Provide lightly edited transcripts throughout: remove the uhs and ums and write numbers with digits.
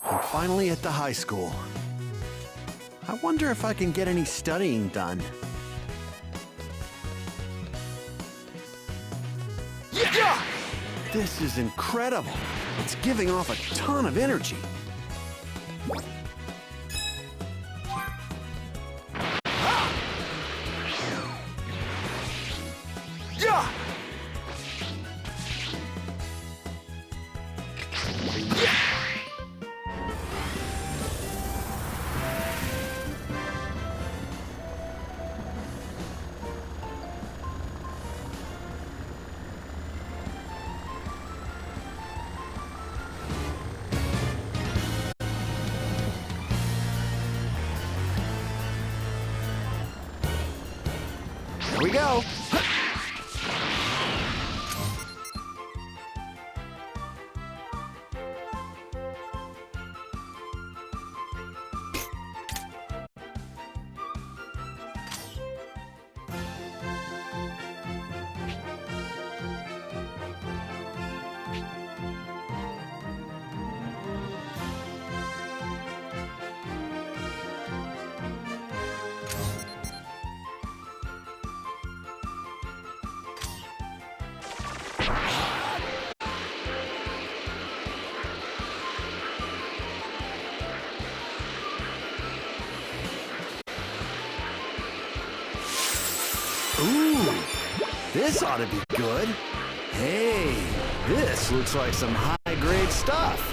I'm finally at the high school. I wonder if I can get any studying done. Yeah! This is incredible. It's giving off a ton of energy. Yeah! Here we go. Ooh, this ought to be good. Hey, this looks like some high-grade stuff.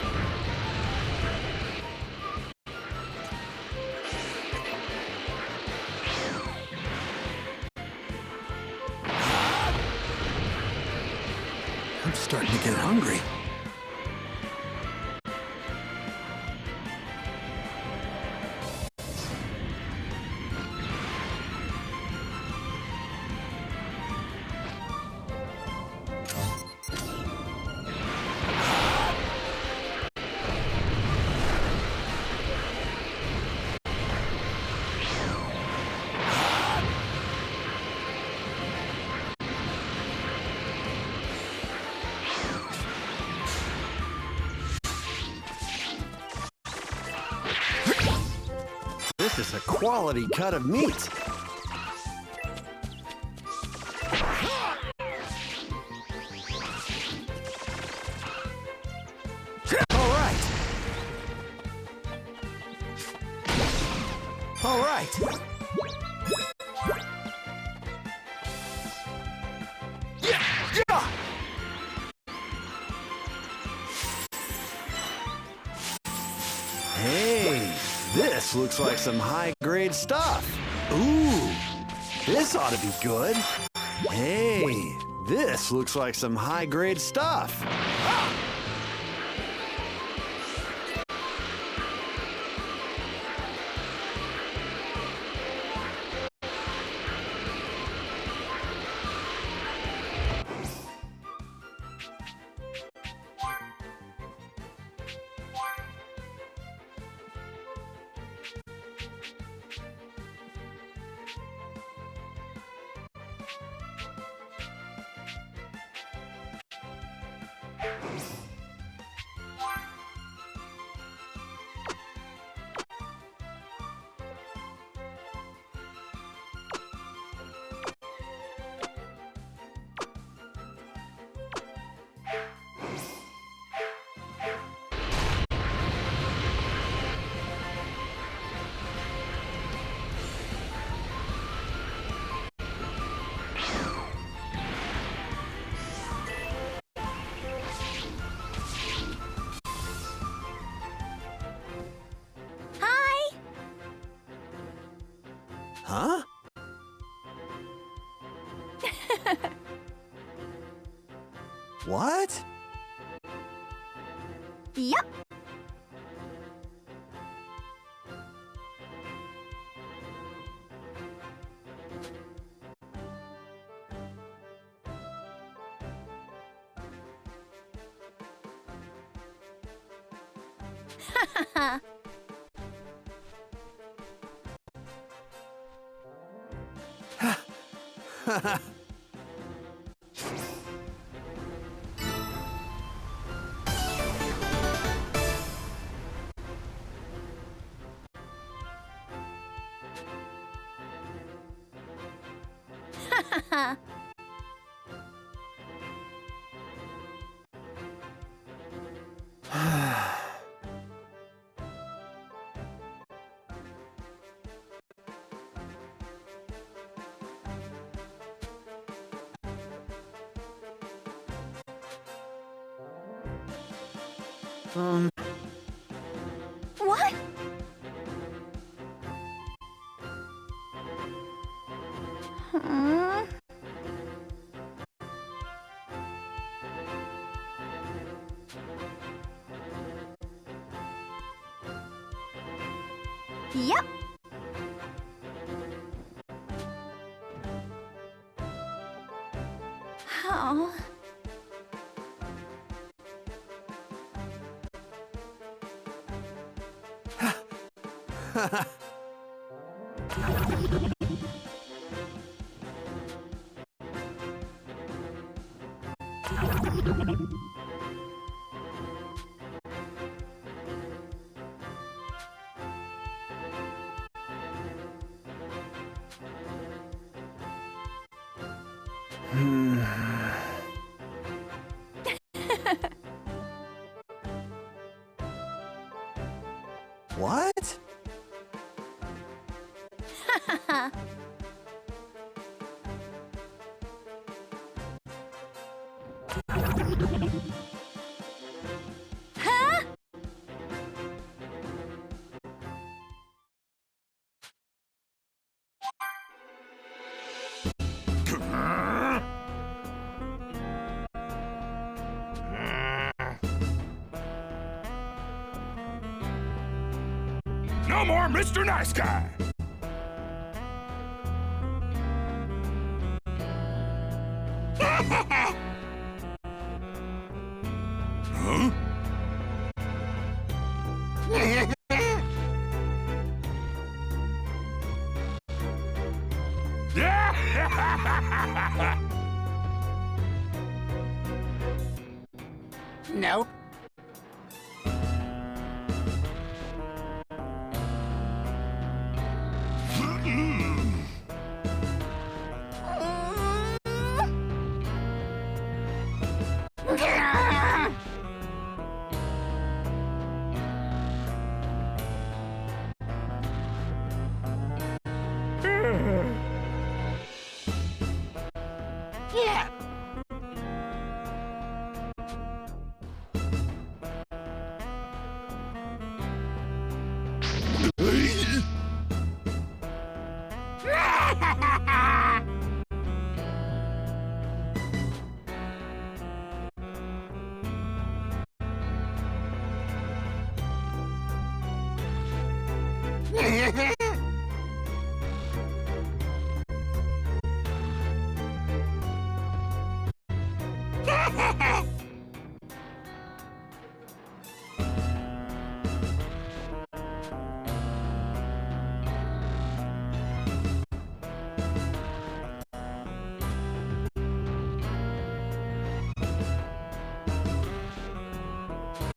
I'm starting to get hungry. This is a quality cut of meat. All right. All right. Yeah! Yeah! Hey, this looks like some high-grade stuff. Ooh, this ought to be good. Hey, this looks like some high-grade stuff. Huh? What? Yep. What? Hmm? Yep. Oh. What? Huh? No more Mr. Nice Guy! Huh? Nope. Yeah.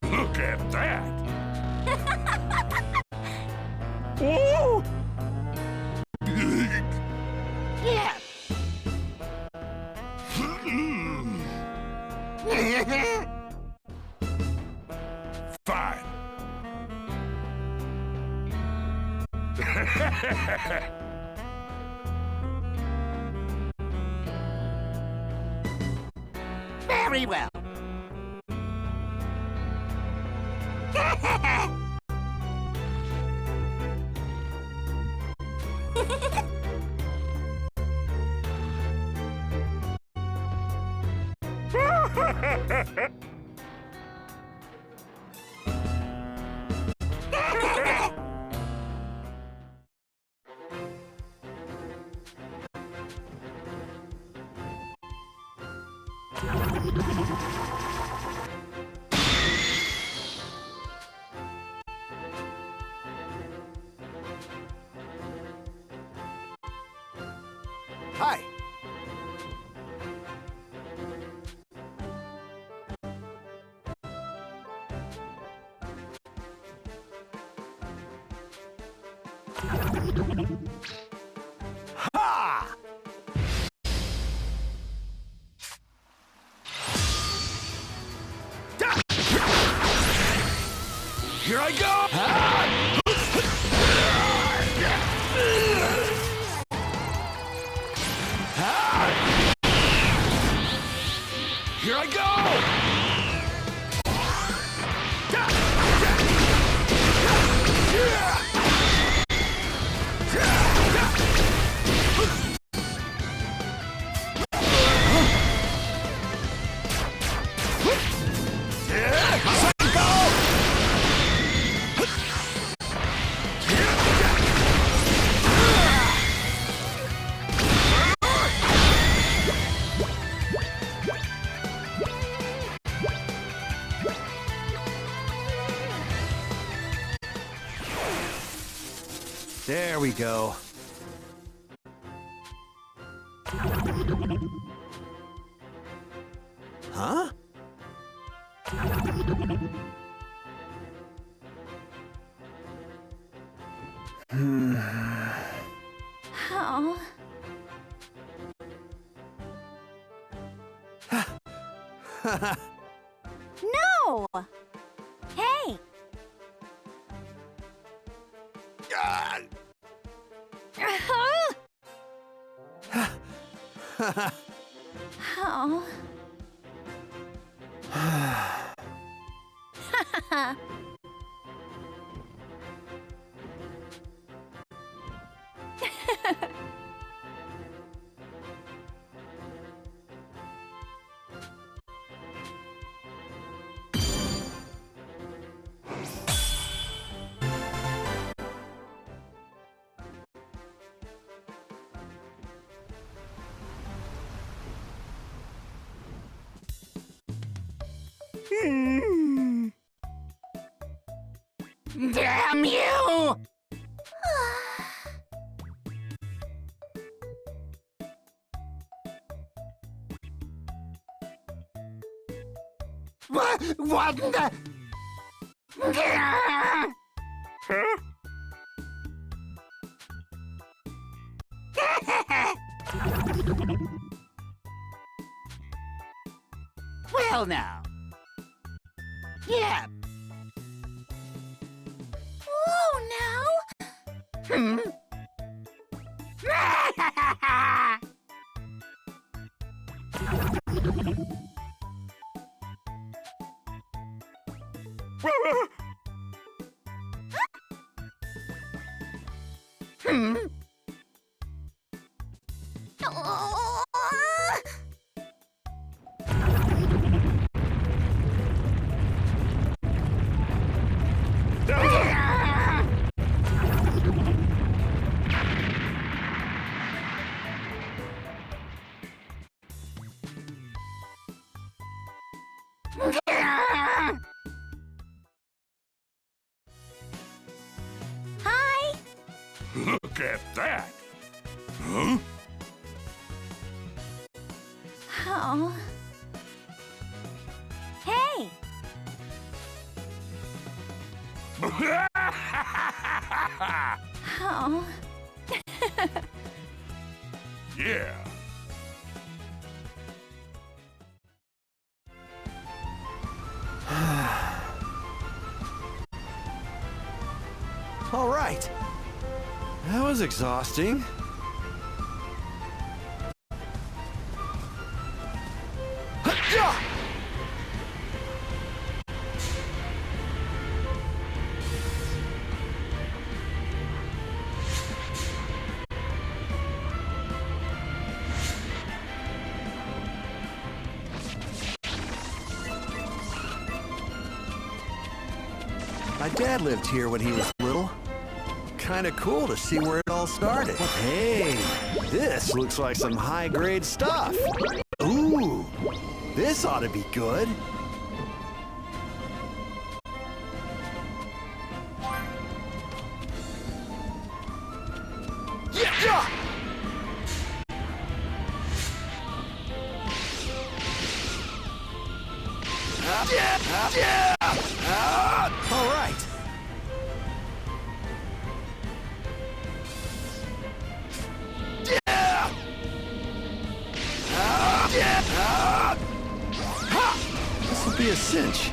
Look at that! Whoa! Yeah. Fine. Very well. Hi. Ha! Here I go! Here I go! There we go. Huh? Oh. No! Hey! Oh. Damn you! What the? Huh? Well now. Yeah. Oh, no! Hmm? Hmm? Oh. Hi! Look at that! Huh? Oh. Hey! Oh. Yeah. All right. That was exhausting. Huh-ya! My dad lived here when he was little. Kinda cool to see where it all started. Hey, this looks like some high-grade stuff. Ooh, this ought to be good. Yeah! All right. This will be a cinch.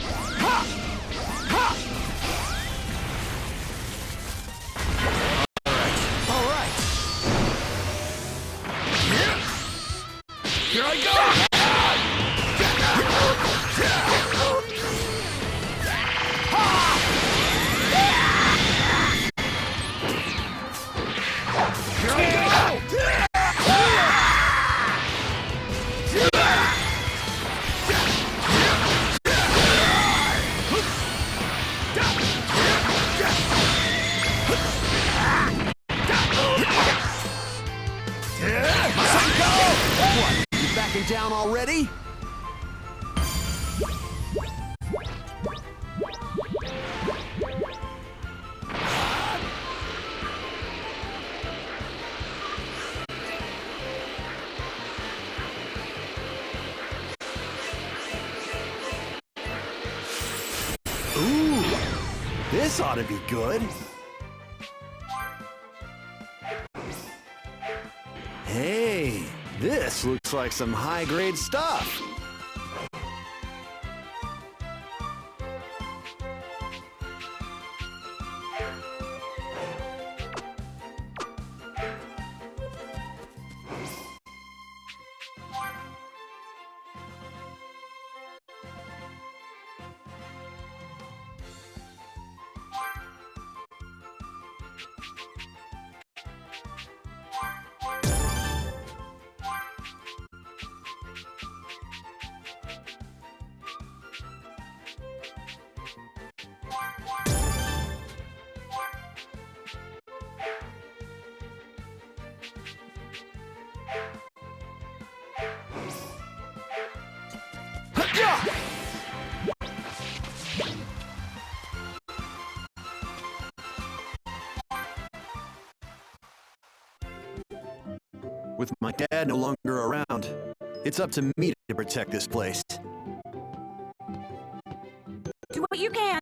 This ought to be good. Hey, this looks like some high-grade stuff. With my dad no longer around, it's up to me to protect this place. Do what you can.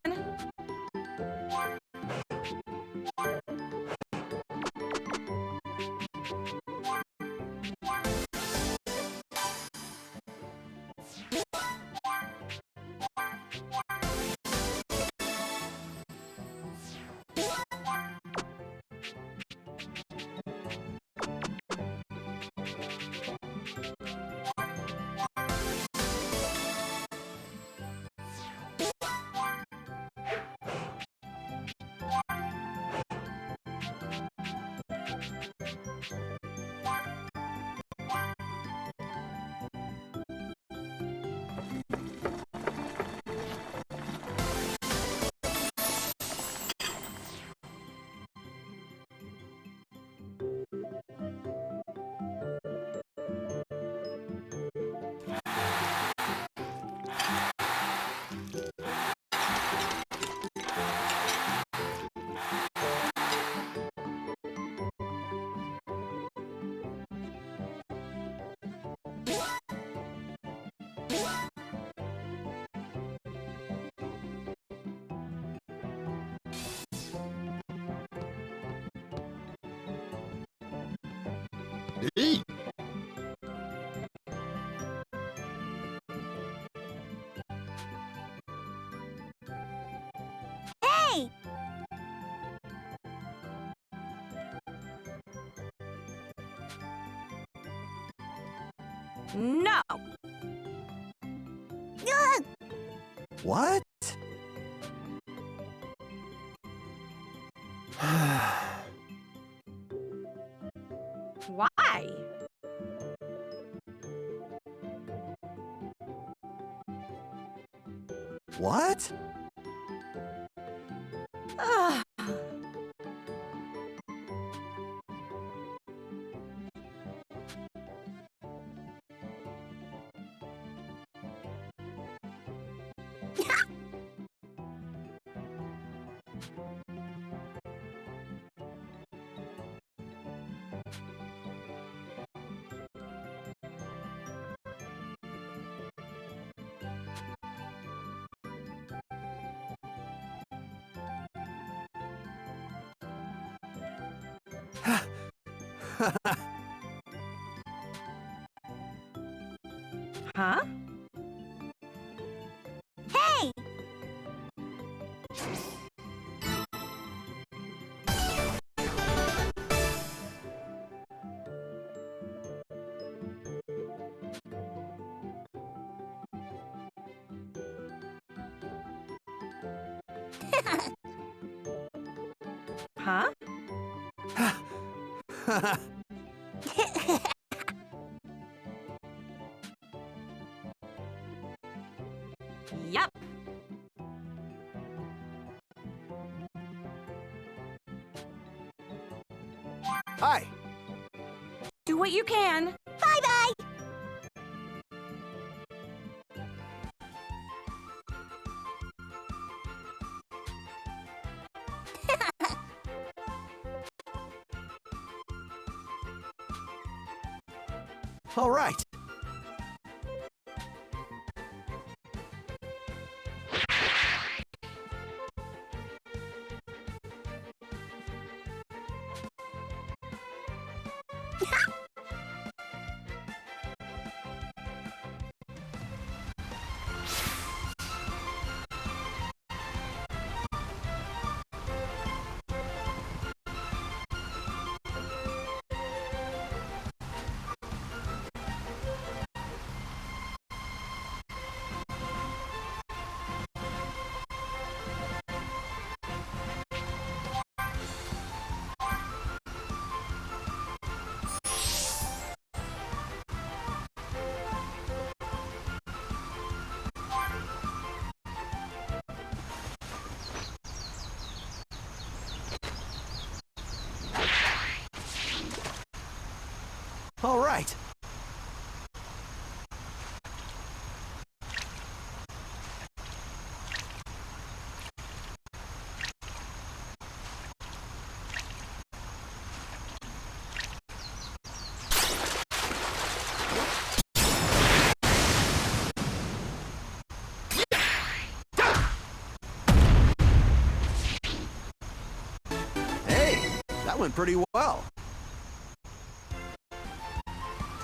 Hey! Hey! No! Ugh! What? Why? What? Ugh. Huh? Hey! Huh? Yup. Hi! Do what you can. Bye-bye! All right. All right. That went pretty well.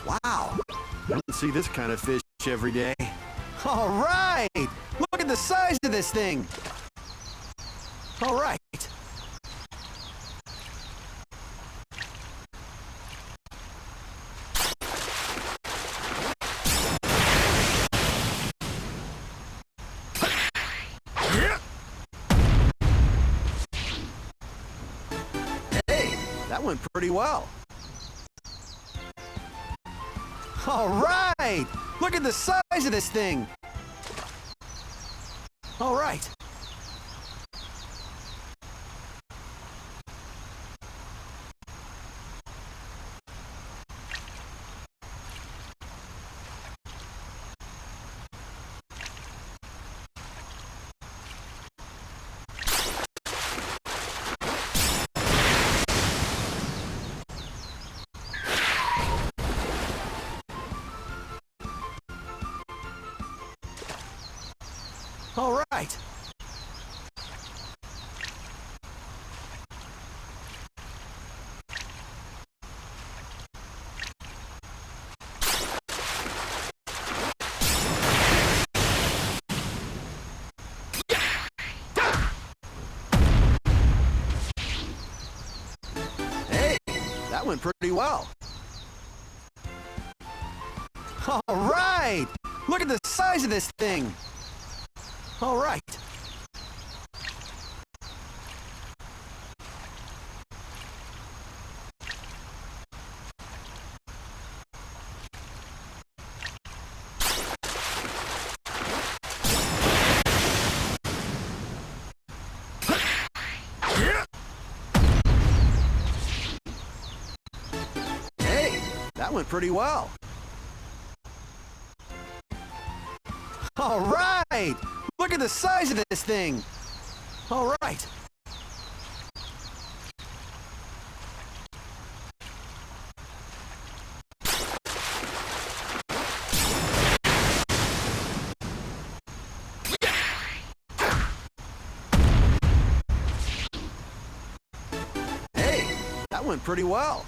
Wow, I don't see this kind of fish every day. All right, look at the size of this thing. All right. That went pretty well. All right! Look at the size of this thing! All right. All right. Hey, that went pretty well. All right. Look at the size of this thing. All right. Hey, that went pretty well. All right. Look at the size of this thing! All right. Hey, that went pretty well.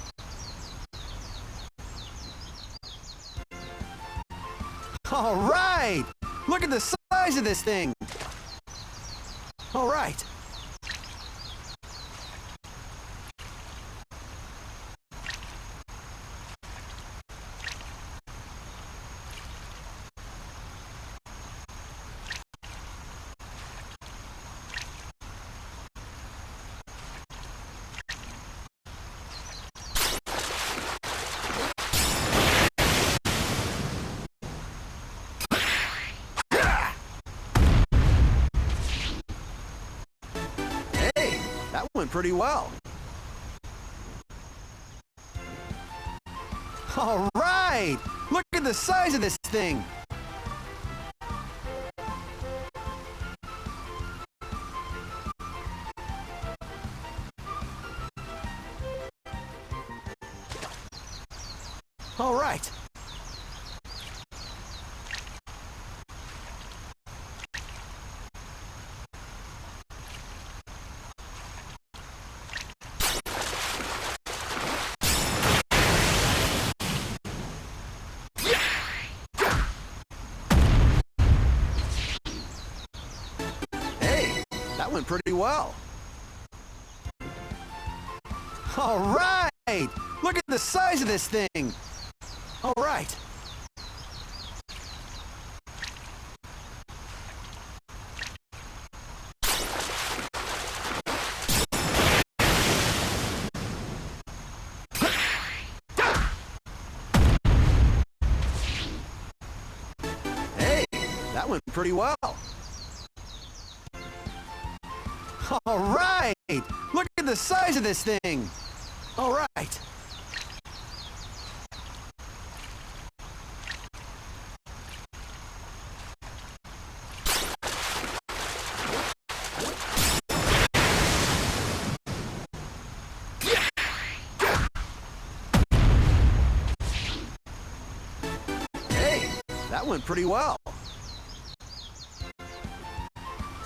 All right! Look at the size of this thing! All right. That went pretty well. All right! Look at the size of this thing! All right. That went pretty well. All right! Look at the size of this thing! All right. Hey, that went pretty well. All right! Look at the size of this thing! All right. that went pretty well.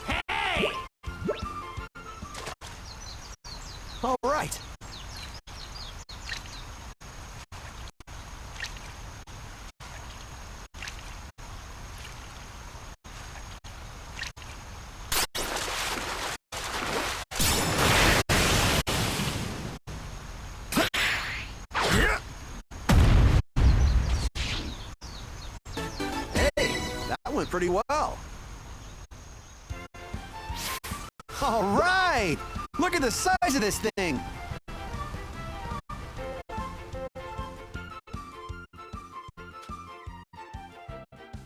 Hey! All right. That went pretty well. All right! Look at the size of this thing!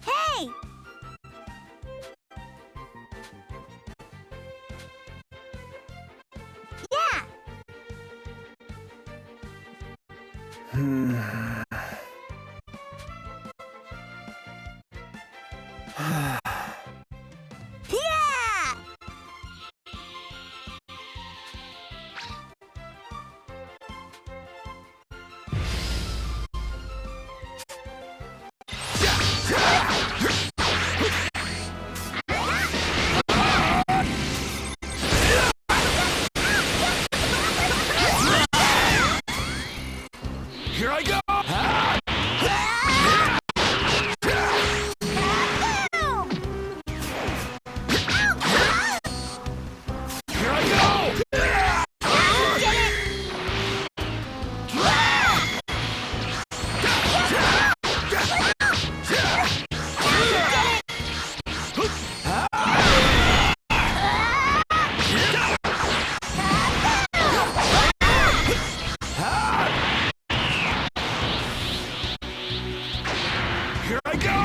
Hey! Yeah! Yeah! Here I go! Here I go! Here I go!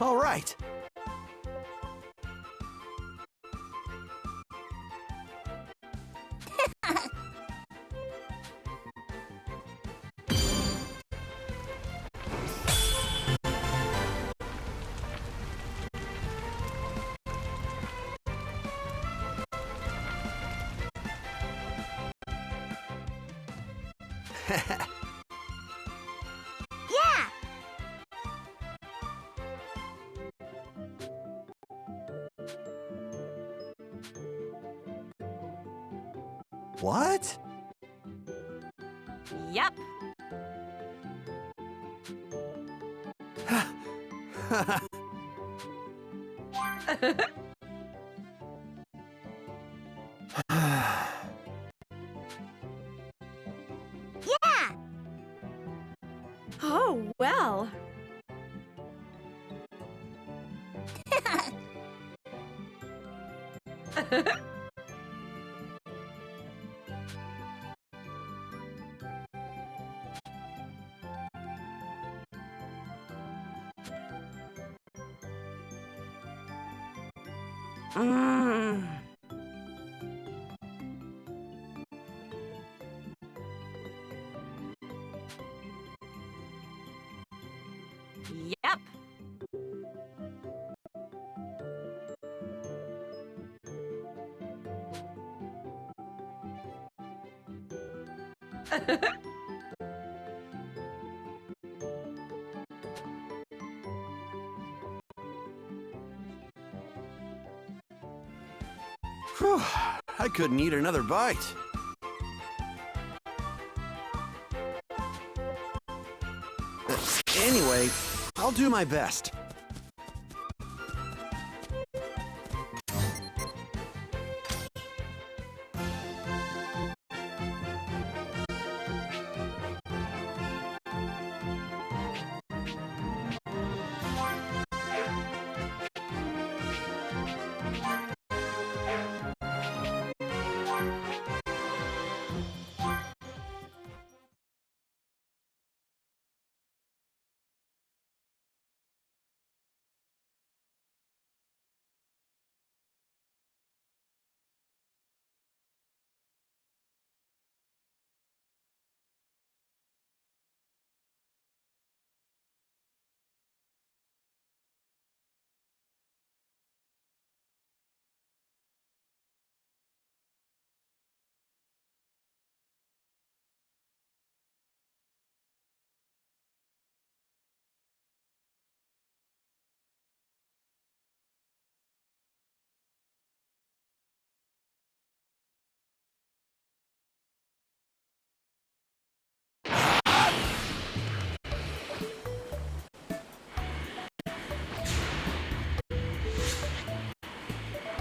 All right. Yeah! What? Yup. Yeah! Oh, well. Mm. Yep. Whew, I couldn't eat another bite. Anyway, I'll do my best.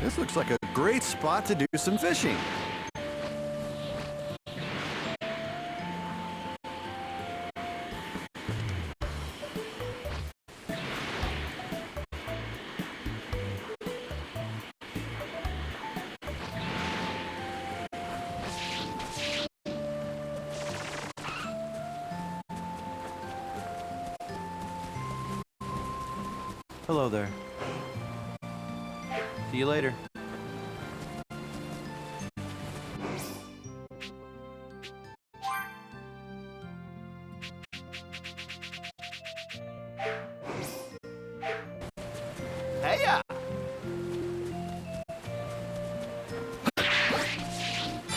This looks like a great spot to do some fishing. Hello there. See you later. Heya!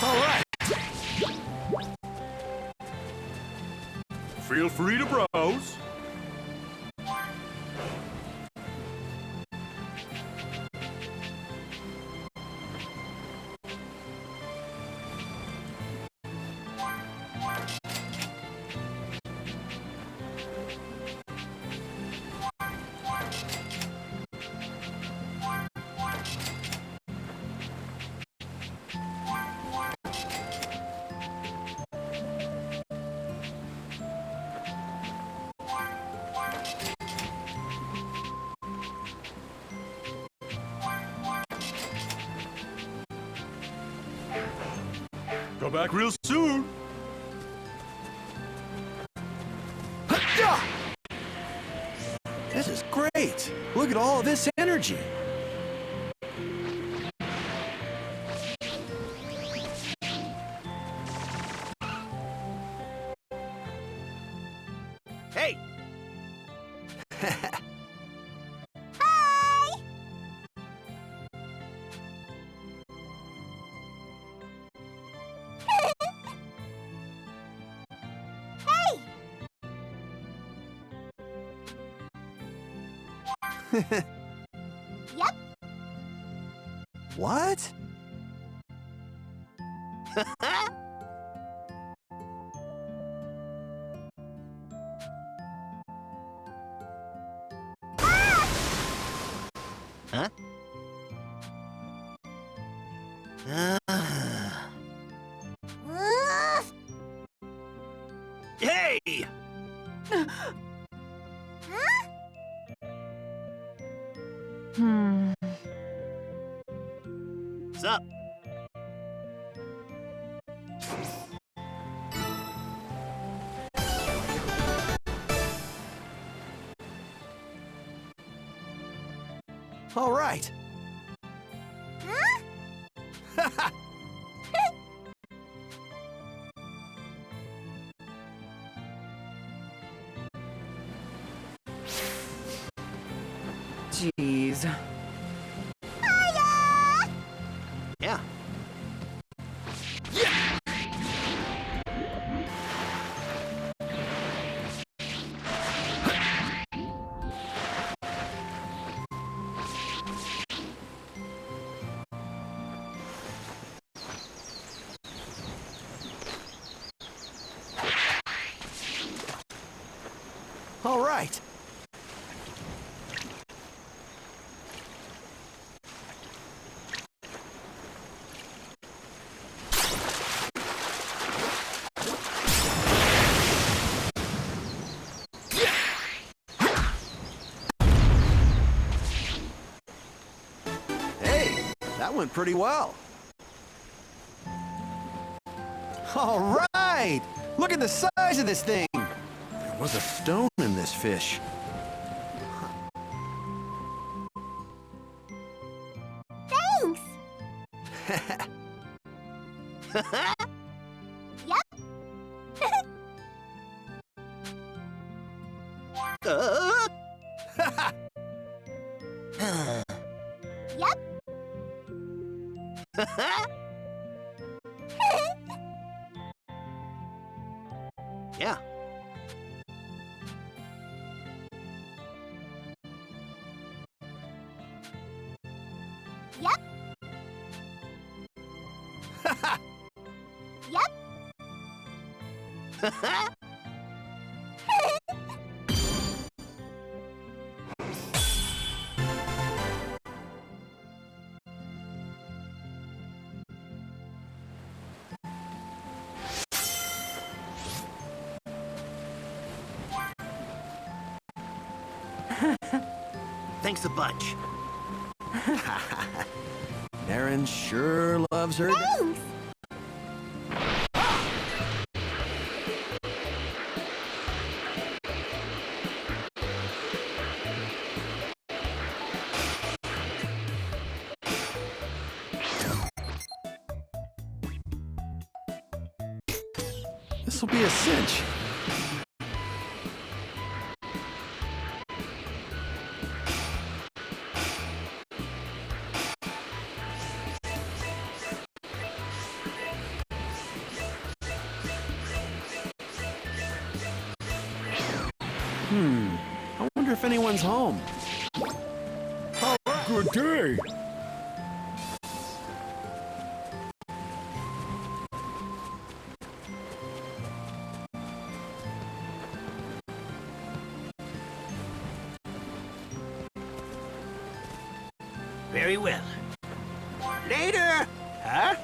All right. Feel free to browse. Come back real soon. This is great. Look at all of this energy. Hey! Hi! Hey! Yep. What? Huh? Hey! What's up? All right. Jeez. Yeah. All right. Hey, that went pretty well. All right! Look at the size of this thing! There was a stone in this fish. Thanks! Yep. Yep. Yeah. Yep. Yep. Thanks a bunch. Erin sure loves her. Thanks! This will be a cinch. I wonder if anyone's home. Good day. Very well. Later! Huh?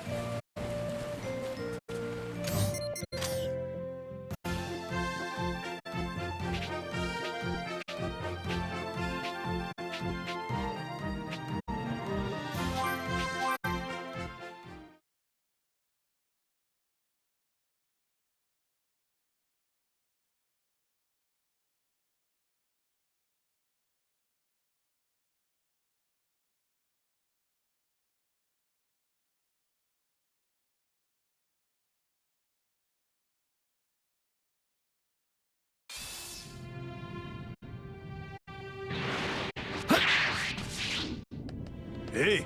Hey,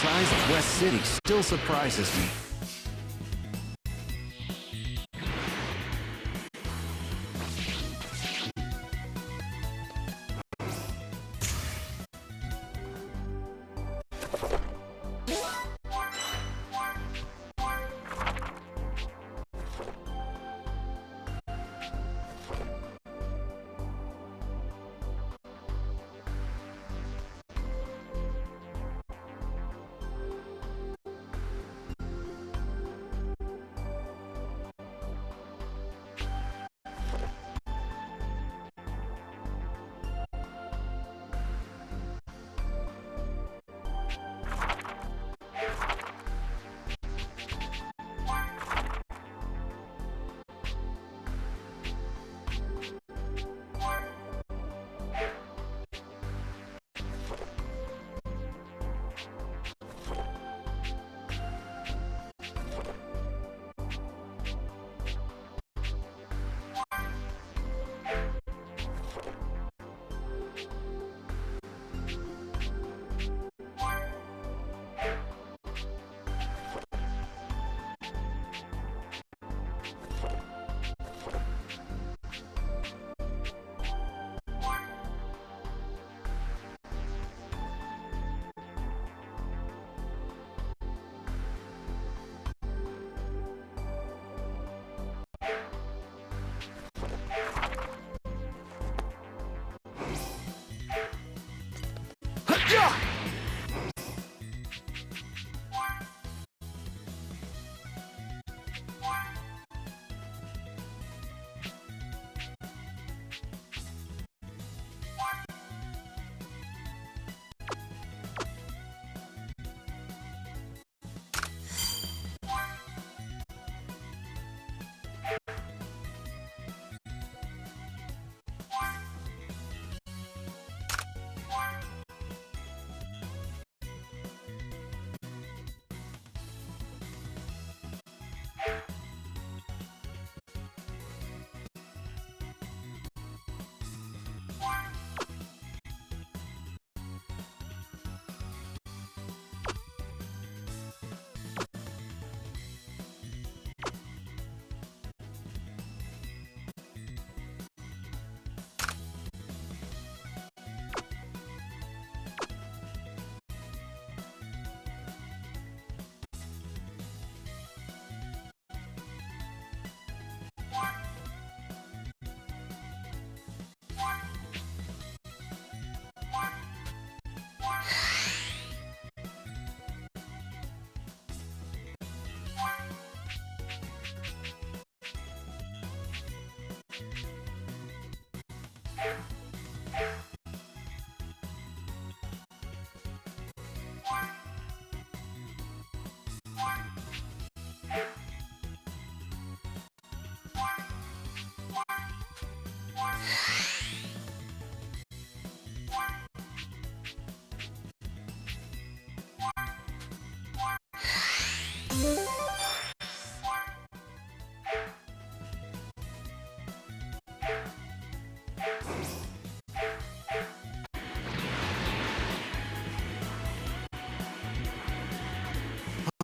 size of West City still surprises me.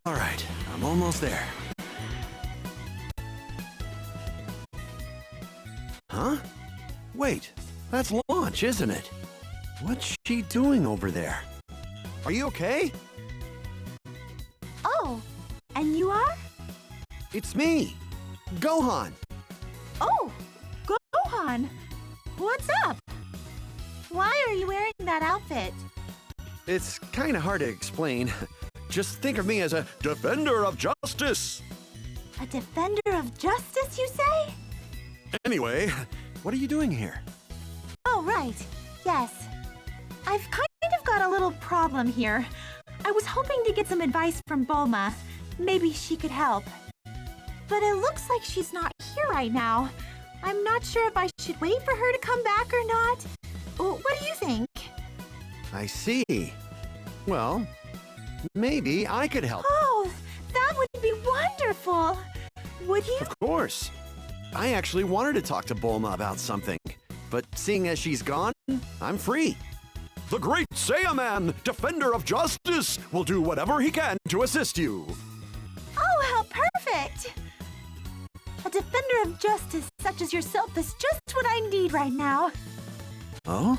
All right, I'm almost there. Huh? Wait, that's Launch, isn't it? What's she doing over there? Are you okay? Oh, and you are? It's me, Gohan. Oh, Gohan. What's up? Why are you wearing that outfit? It's kind of hard to explain. Just think of me as a defender of justice. A defender of justice, you say? Anyway, what are you doing here? Oh, right. Yes. I've kind of got a little problem here. I was hoping to get some advice from Bulma. Maybe she could help. But it looks like she's not here right now. I'm not sure if I should wait for her to come back or not. What do you think? I see. Well, maybe I could help. Oh, that would be wonderful. Would you? Of course. I actually wanted to talk to Bulma about something, but seeing as she's gone, I'm free. The Great Saiyaman, defender of justice, will do whatever he can to assist you. Oh, how perfect! A defender of justice such as yourself is just what I need right now. Oh?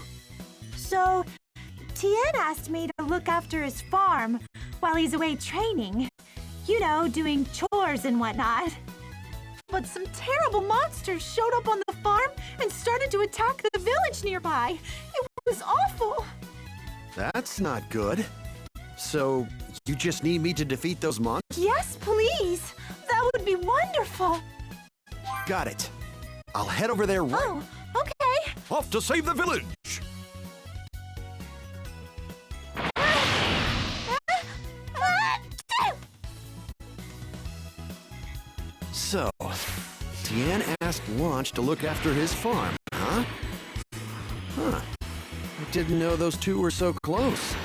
So, Tien asked me to look after his farm while he's away training. You know, doing chores and whatnot. But some terrible monsters showed up on the farm and started to attack the village nearby. It was awful. That's not good. So, you just need me to defeat those monsters? Yes, please. That would be wonderful. Got it. I'll head over there right... Oh, okay. Off to save the village! So, Tien asked Launch to look after his farm, huh? Huh. I didn't know those two were so close.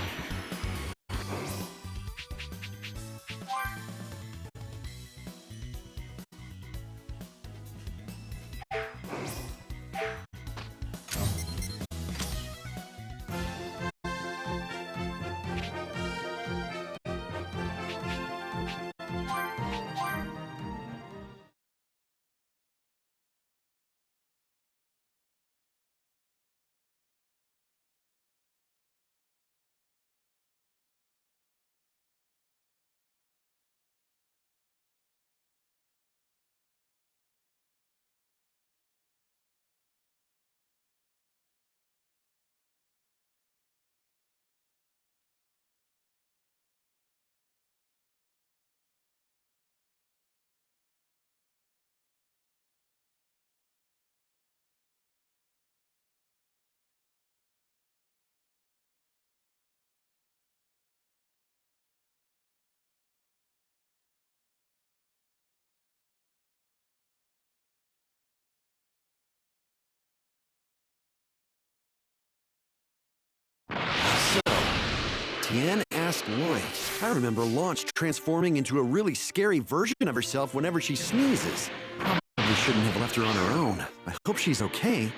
Tien asked Light. I remember Launch transforming into a really scary version of herself whenever she sneezes. Probably shouldn't have left her on her own. I hope she's okay.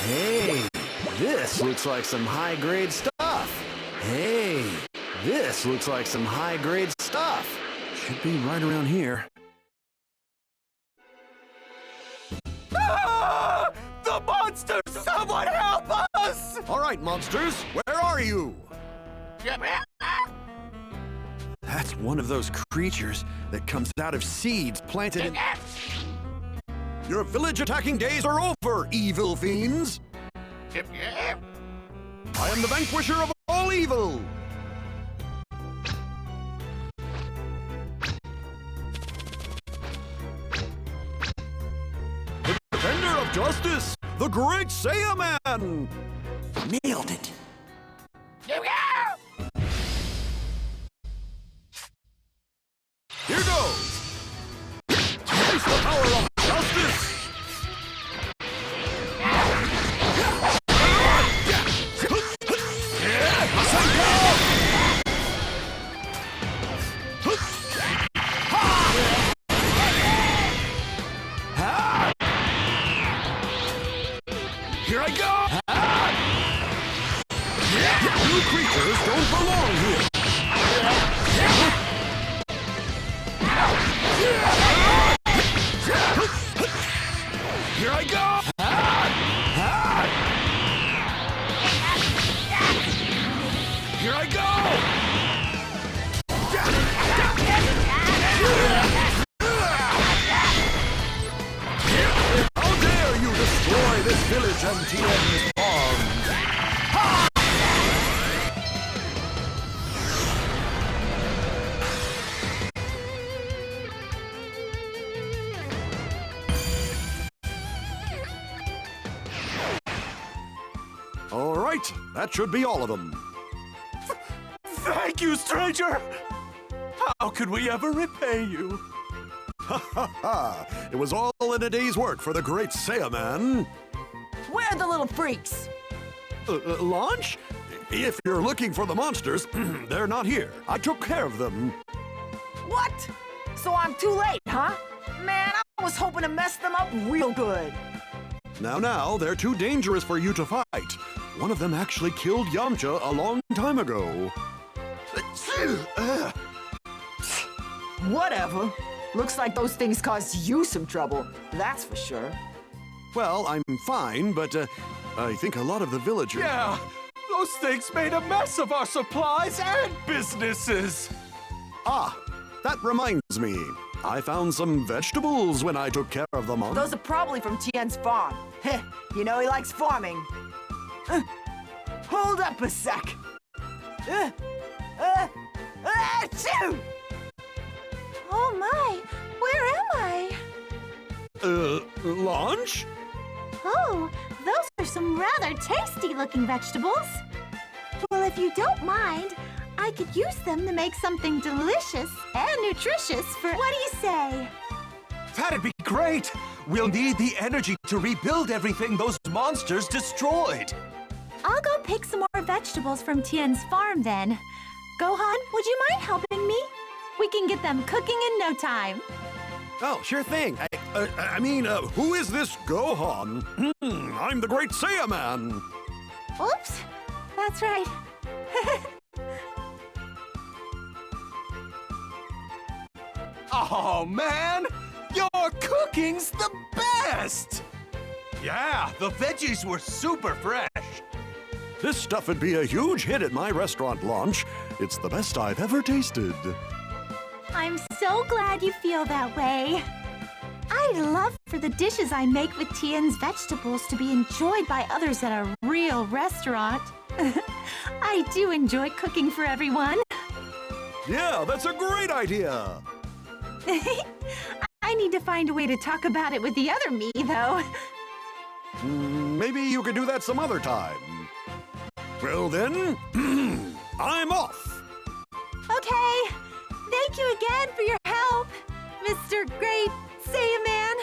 Hey, this looks like some high-grade stuff. Hey, this looks like some high-grade stuff. Should be right around here. Ah! The monsters! Someone help us! All right, monsters, where are you? That's one of those creatures that comes out of seeds planted in... Your village attacking days are over, evil fiends! I am the vanquisher of all evil! The defender of justice, the Great Saiyaman! Nailed it! Here goes! Face the power of justice! Here I go! You creatures don't belong here! Here I go! Here I go! How dare you destroy this village and Tien's farm! All right, that should be all of them. Thank you, stranger! How could we ever repay you? It was all in a day's work for the great Saiyaman. Where are the little freaks? Launch? If you're looking for the monsters, they're not here. I took care of them. What? So I'm too late, huh? Man, I was hoping to mess them up real good. Now, they're too dangerous for you to fight. One of them actually killed Yamcha a long time ago. Whatever. Looks like those things caused you some trouble, that's for sure. Well, I'm fine, but I think a lot of the villagers... Yeah, those things made a mess of our supplies and businesses. Ah, that reminds me. I found some vegetables when I took care of the monster. Those are probably from Tien's farm. Heh, you know he likes farming. Hold up a sec. Achoo! Oh my, where am I? Launch? Oh, those are some rather tasty-looking vegetables. Well, if you don't mind, I could use them to make something delicious and nutritious for... What do you say? That'd be great. We'll need the energy to rebuild everything those monsters destroyed. I'll go pick some more vegetables from Tien's farm then. Gohan, would you mind helping me? We can get them cooking in no time. Oh, sure thing. I mean, who is this Gohan? I'm the great Saiyaman. Oops, that's right. Oh, man! Your cooking's the best! Yeah, the veggies were super fresh. This stuff would be a huge hit at my restaurant, Launch. It's the best I've ever tasted. I'm so glad you feel that way. I'd love for the dishes I make with Tien's vegetables to be enjoyed by others at a real restaurant. I do enjoy cooking for everyone. Yeah, that's a great idea. I need to find a way to talk about it with the other me, though. Maybe you could do that some other time. Well then, I'm off. Okay. Thank you again for your help, Mr. Great Saiyaman.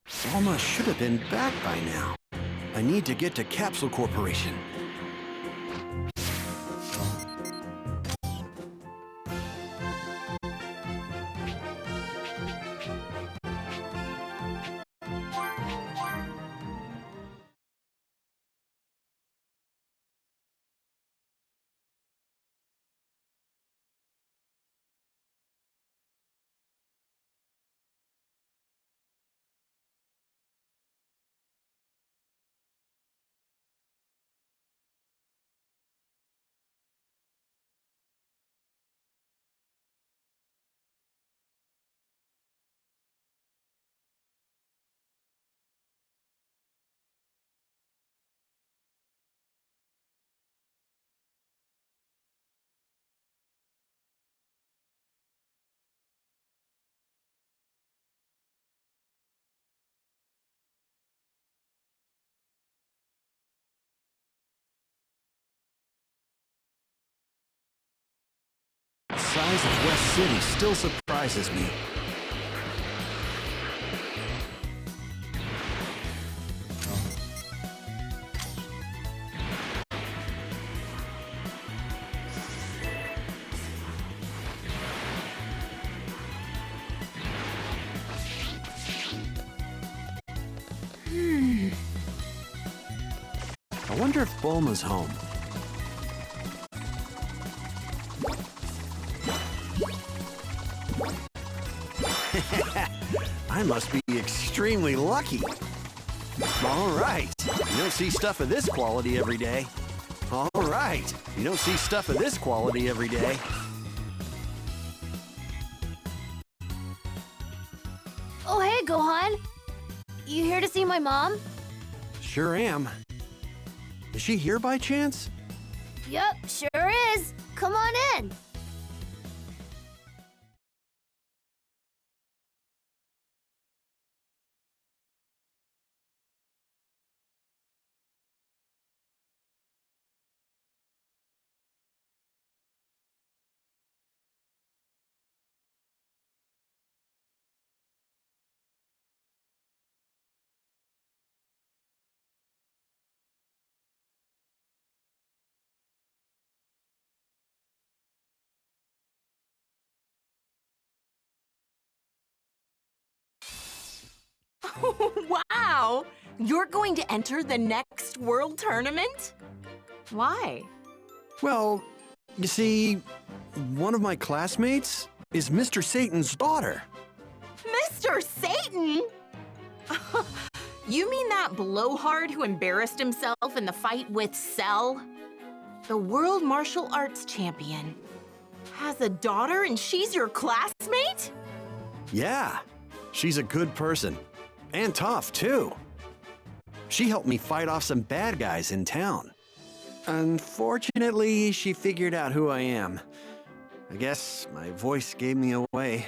Bulma should have been back by now. I need to get to Capsule Corporation. The size of West City still surprises me. I wonder if Bulma's home. I must be extremely lucky. All right. You don't see stuff of this quality every day. All right. You don't see stuff of this quality every day. Oh, hey, Gohan. You here to see my mom? Sure am. Is she here by chance? Yup, sure is. Come on in. Wow! You're going to enter the next world tournament? Why? Well, you see, one of my classmates is Mr. Satan's daughter. Mr. Satan? You mean that blowhard who embarrassed himself in the fight with Cell? The world martial arts champion has a daughter and she's your classmate? Yeah, she's a good person. And tough, too. She helped me fight off some bad guys in town. Unfortunately, she figured out who I am. I guess my voice gave me away.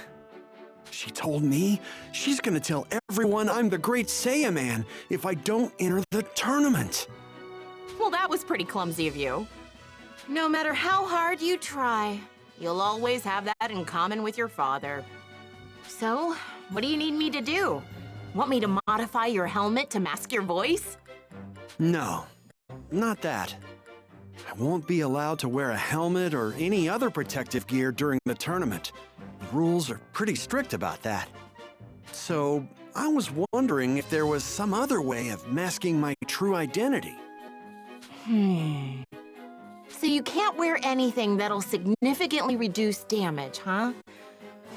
She told me she's gonna tell everyone I'm the Great Saiyaman if I don't enter the tournament. Well, that was pretty clumsy of you. No matter how hard you try, you'll always have that in common with your father. So, what do you need me to do? Want me to modify your helmet to mask your voice? No, not that. I won't be allowed to wear a helmet or any other protective gear during the tournament. The rules are pretty strict about that. So, I was wondering if there was some other way of masking my true identity. So you can't wear anything that'll significantly reduce damage, huh?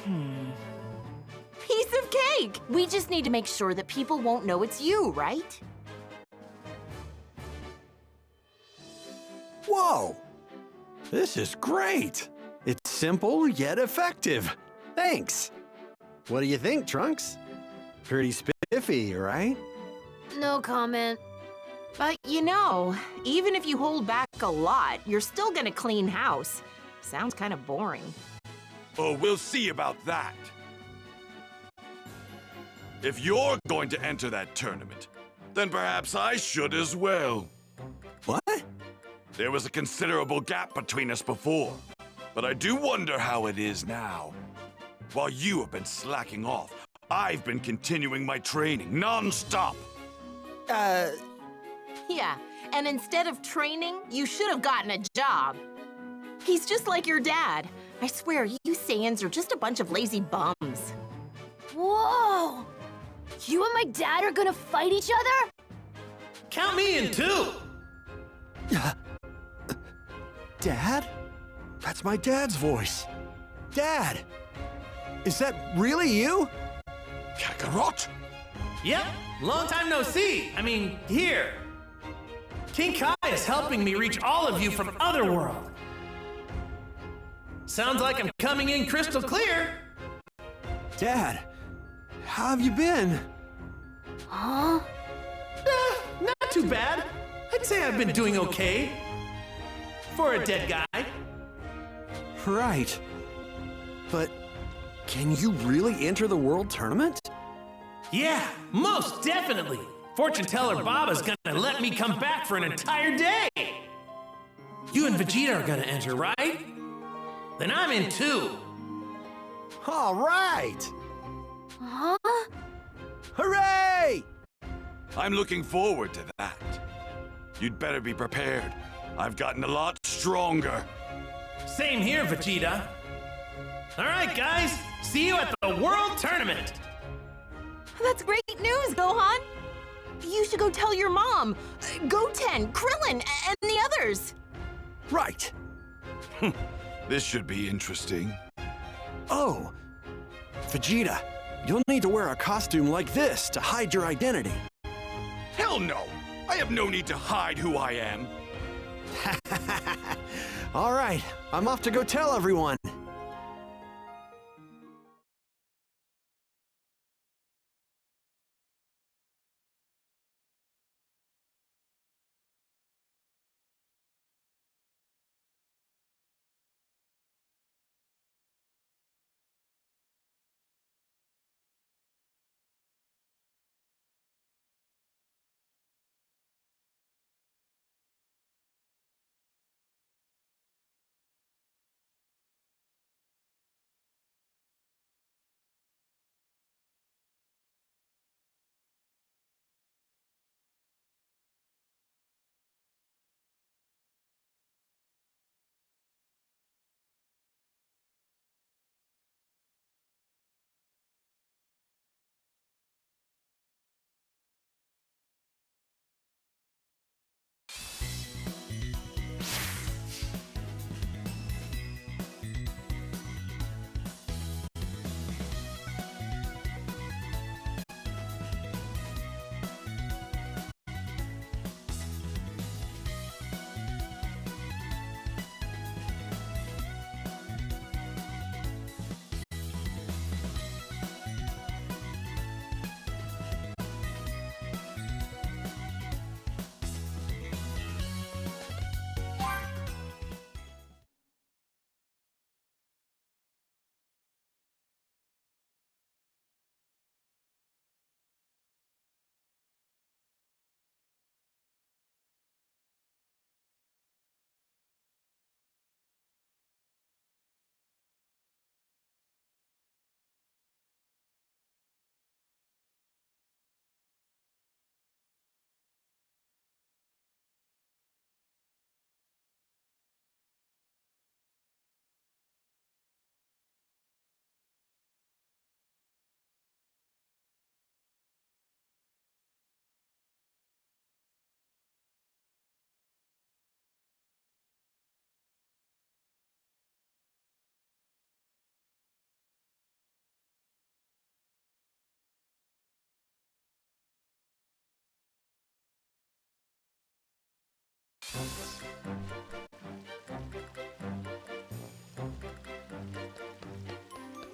Piece of cake! We just need to make sure that people won't know it's you, right? Whoa! This is great! It's simple yet effective. Thanks! What do you think, Trunks? Pretty spiffy, right? No comment. But you know, even if you hold back a lot, you're still gonna clean house. Sounds kind of boring. Oh, we'll see about that. If you're going to enter that tournament, then perhaps I should as well. What? There was a considerable gap between us before, but I do wonder how it is now. While you have been slacking off, I've been continuing my training non-stop. Yeah, and instead of training, you should have gotten a job. He's just like your dad. I swear, you Saiyans are just a bunch of lazy bums. Whoa! You and my dad are gonna fight each other? Count me in too! Dad? That's my dad's voice. Dad! Is that really you? Kakaroto? Yep, long time no see. I mean, here. King Kai is helping me reach all of you from Otherworld. Sounds like I'm coming in crystal clear. Dad, how have you been? Huh? Not too bad. I'd say I've been doing okay. For a dead guy. Right. But can you really enter the world tournament? Yeah, most definitely. Fortune teller Baba's gonna let me come back for an entire day. You and Vegeta are gonna enter, right? Then I'm in too. All right! Huh? Hooray! I'm looking forward to that. You'd better be prepared. I've gotten a lot stronger. Same here, Vegeta. All right, guys. See you at the World Tournament. That's great news, Gohan! You should go tell your mom, Goten, Krillin, and the others. Right. This should be interesting. Oh, Vegeta, you'll need to wear a costume like this to hide your identity. Hell no! I have no need to hide who I am. All right, I'm off to go tell everyone.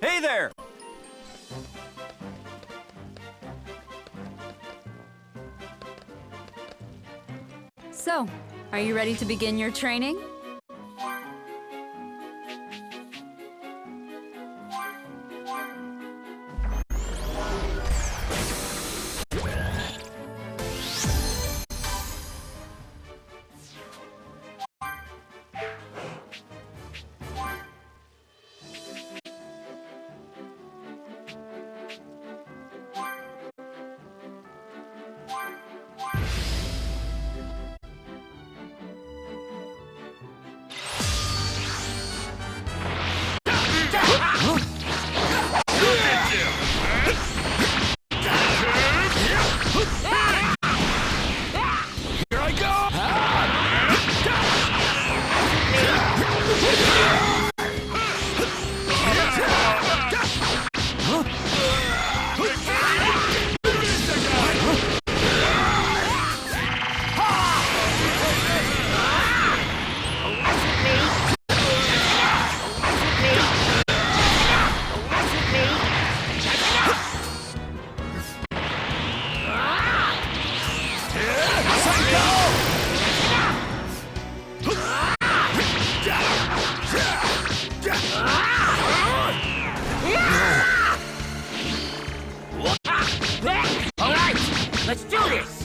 Hey there! So, are you ready to begin your training? Let's do this!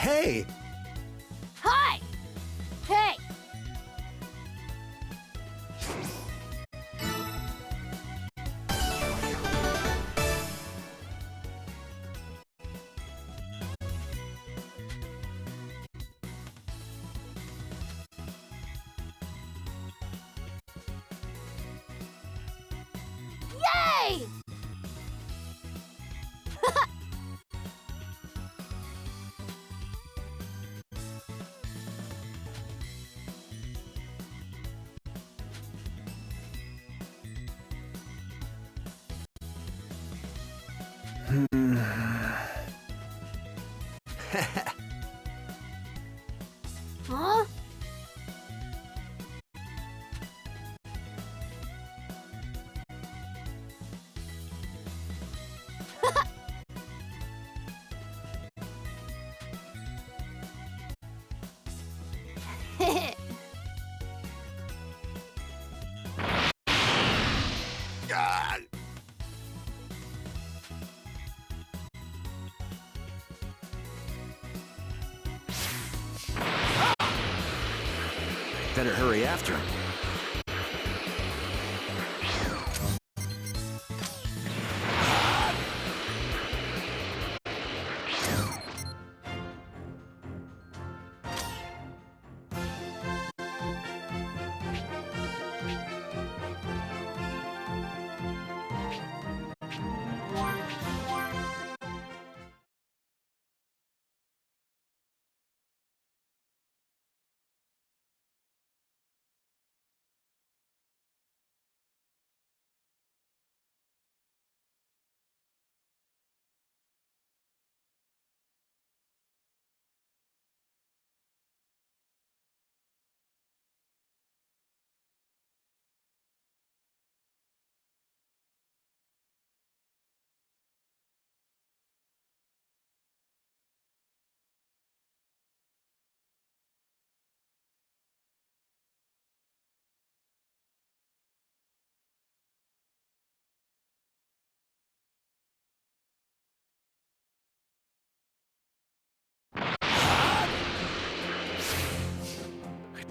Hey! Hi! Hey! Yay! Huh? Better hurry after him.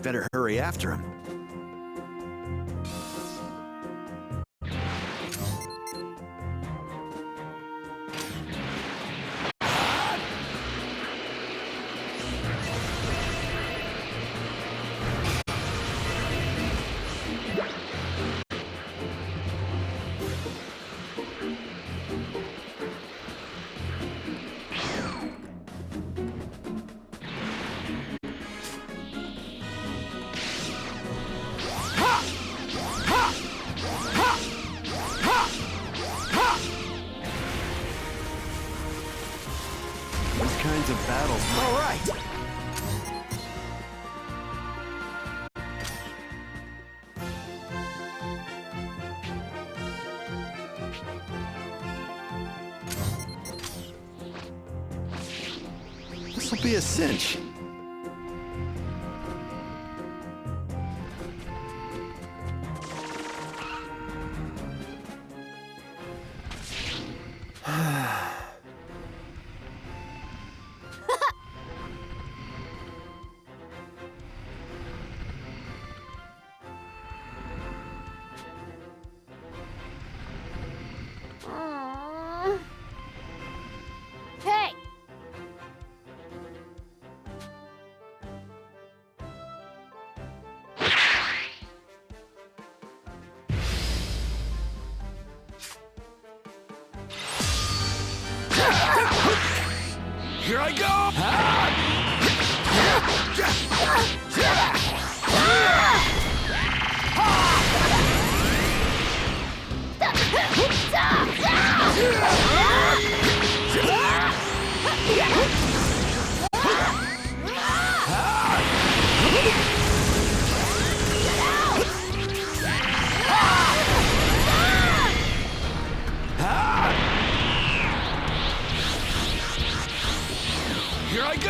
Better hurry after him. Kinds of battles. All right. This will be a cinch. Hey! Here I go! Here I go!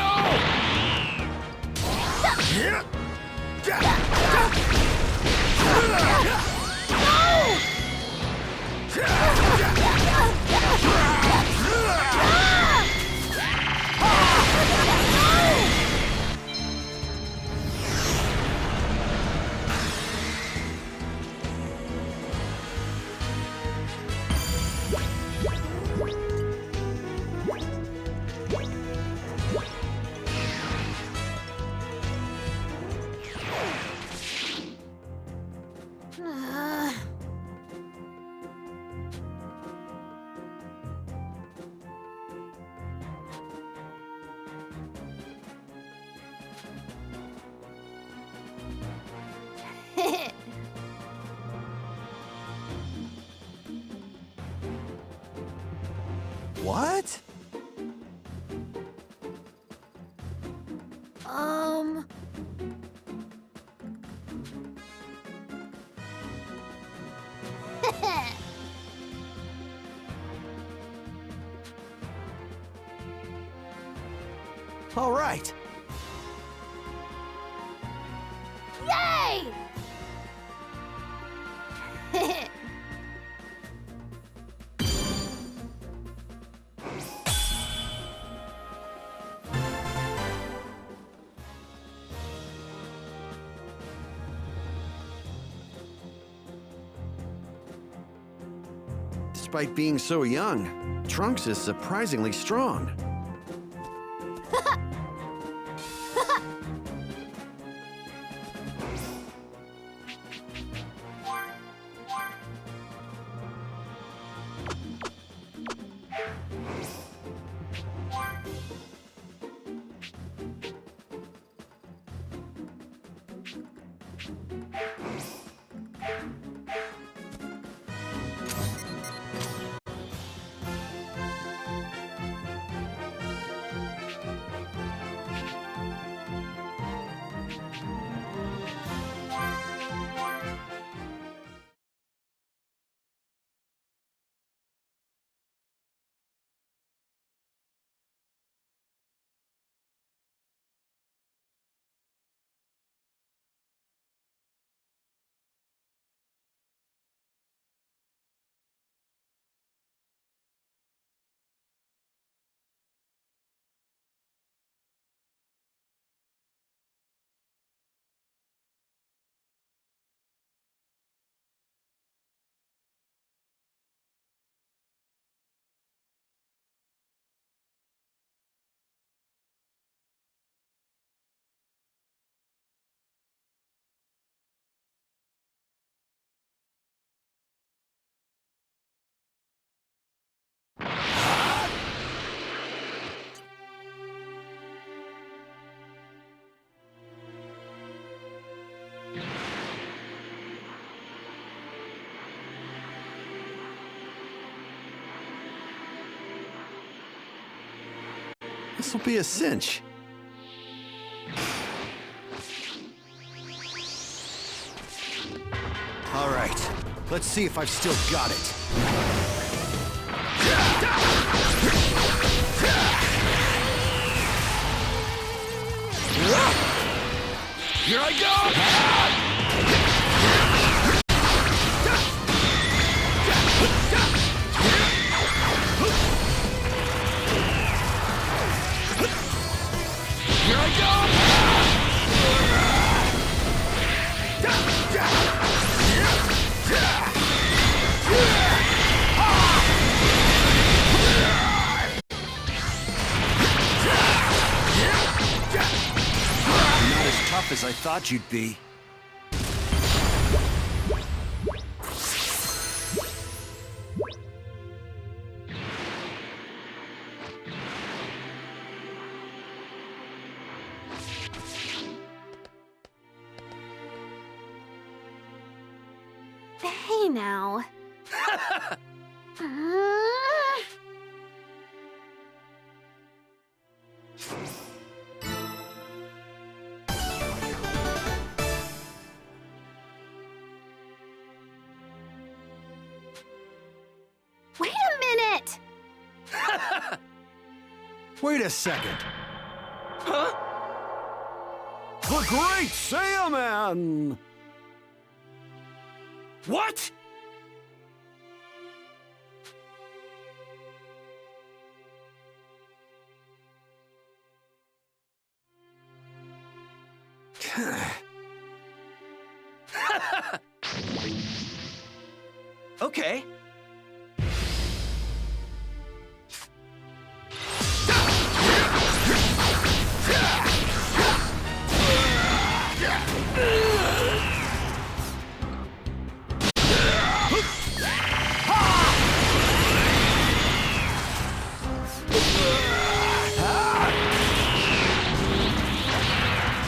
What? All right. Yay! Despite being so young, Trunks is surprisingly strong. This'll be a cinch. All right, let's see if I've still got it. Here I go! Here I go! Not as tough as I thought you'd be. Hey now. Wait a minute! Wait a second. Huh? The Great Saiyaman! What? Okay.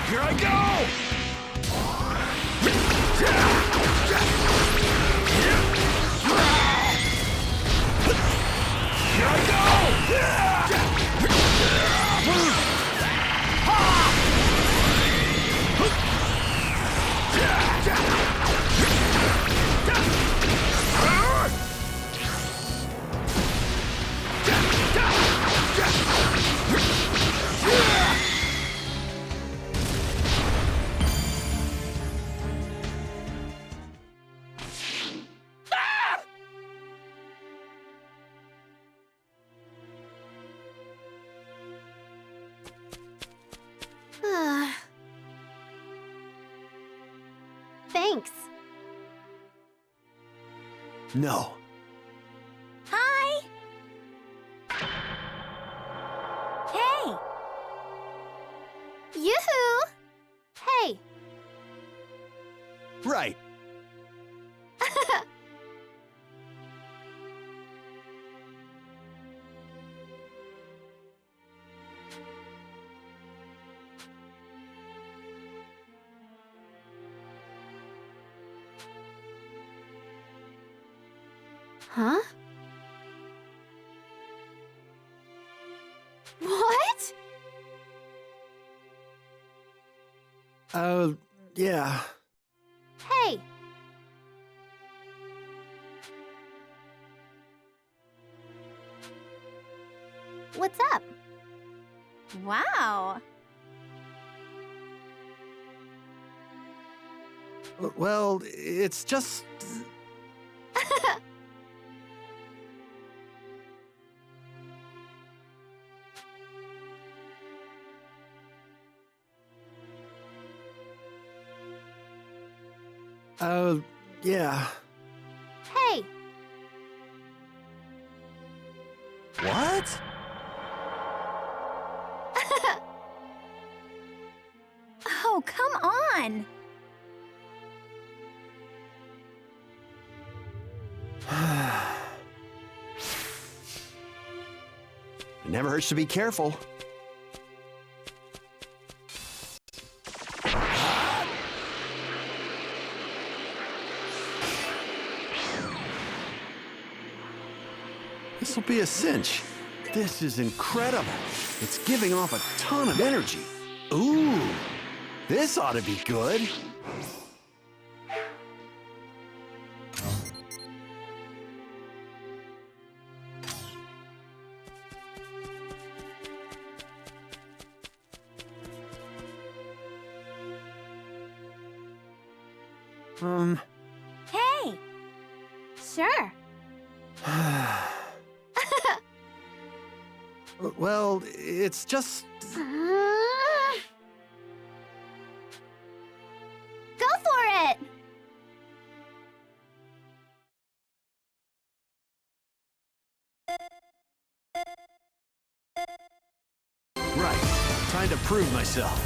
Here I go! Thanks. No. Hi! Hey! Yoo-hoo! Hey. Right. Huh? What? Yeah. Hey. What's up? Wow! Well, it's just... yeah. Hey. What? Oh, come on! It never hurts to be careful. This'll be a cinch. This is incredible. It's giving off a ton of energy. Ooh, this ought to be good. Hey! Sure. Well, it's just... Go for it! Right. Time to prove myself.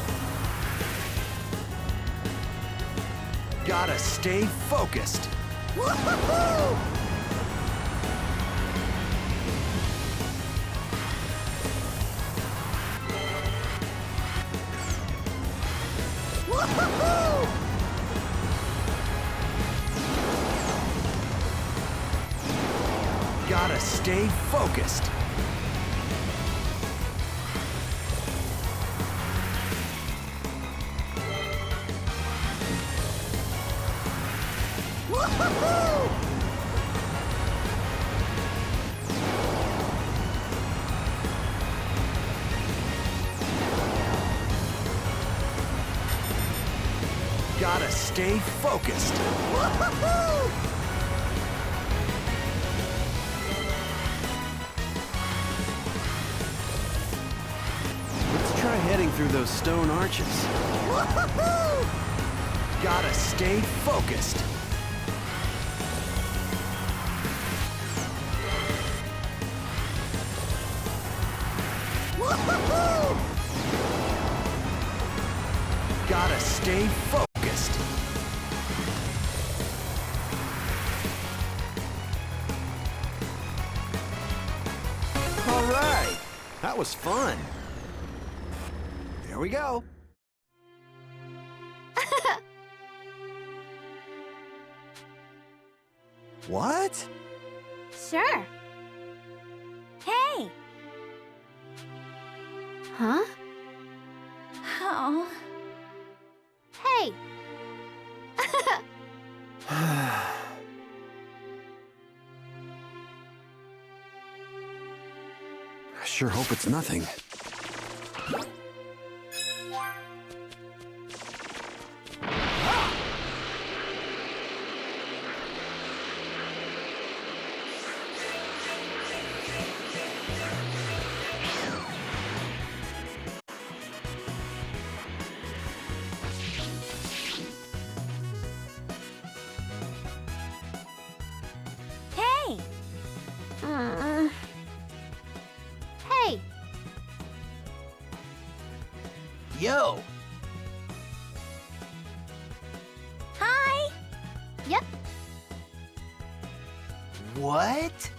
Gotta stay focused. Woo-hoo-hoo! Woo-hoo-hoo! Gotta stay focused. Woo-hoo-hoo! Gotta stay focused. Woo-hoo-hoo! Let's try heading through those stone arches. Woo-hoo-hoo! Gotta stay focused. Woo-hoo-hoo! Gotta stay focused. All right, that was fun. There we go. What? Sure. Hey! Huh? Oh. Hey. I sure hope it's nothing. Yo! Hi! Yep. What?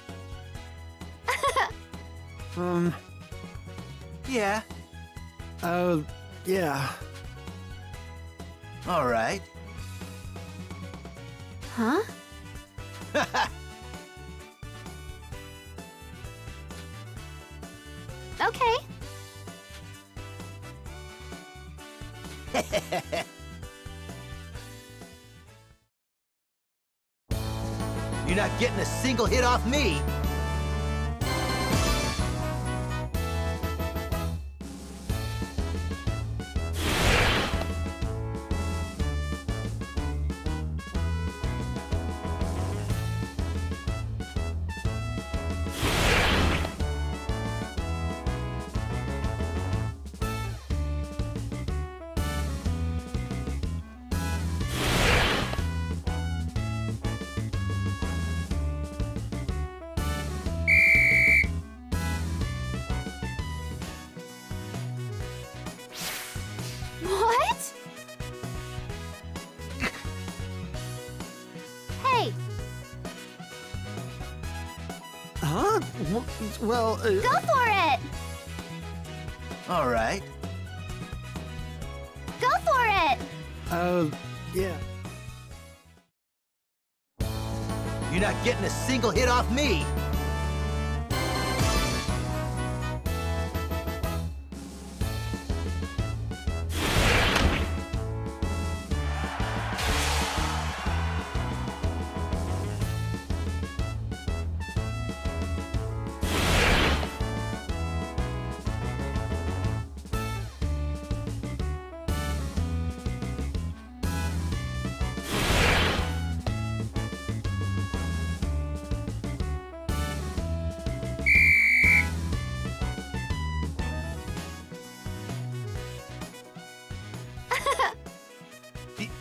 Yeah. Yeah. All right. Huh? Okay. You're not getting a single hit off me. What? Hey, Huh? Well, go for it! All right. Go for it! yeah. You're not getting a single hit off me.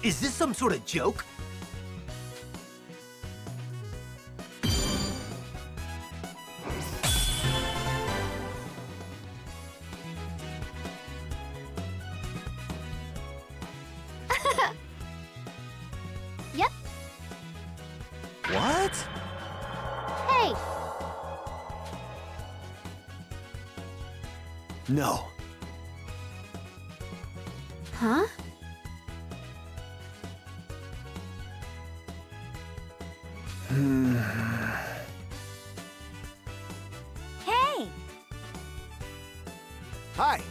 Is this some sort of joke? Yep. What? Hey, No. huh? Hey! Hi.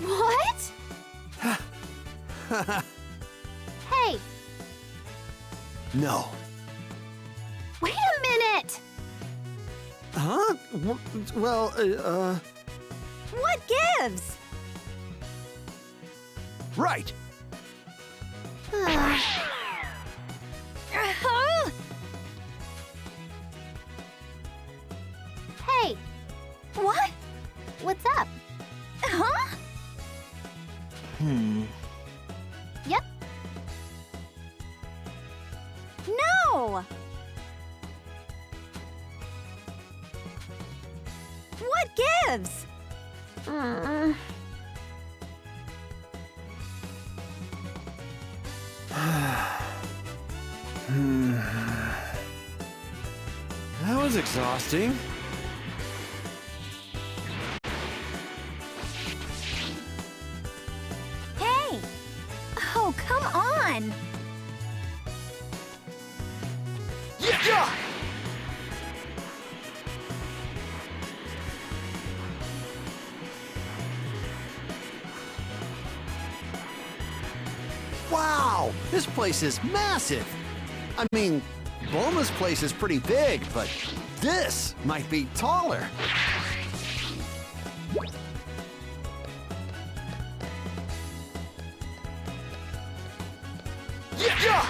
What? Hey, No. wait a minute! Huh? Well, What gives? right. Hey, What? what's up? Huh? Yep. No! What gives? That was exhausting. Hey! Oh, come on! Yeah! Wow, this place is massive. I mean, Bulma's place is pretty big, but this might be taller. Yeah!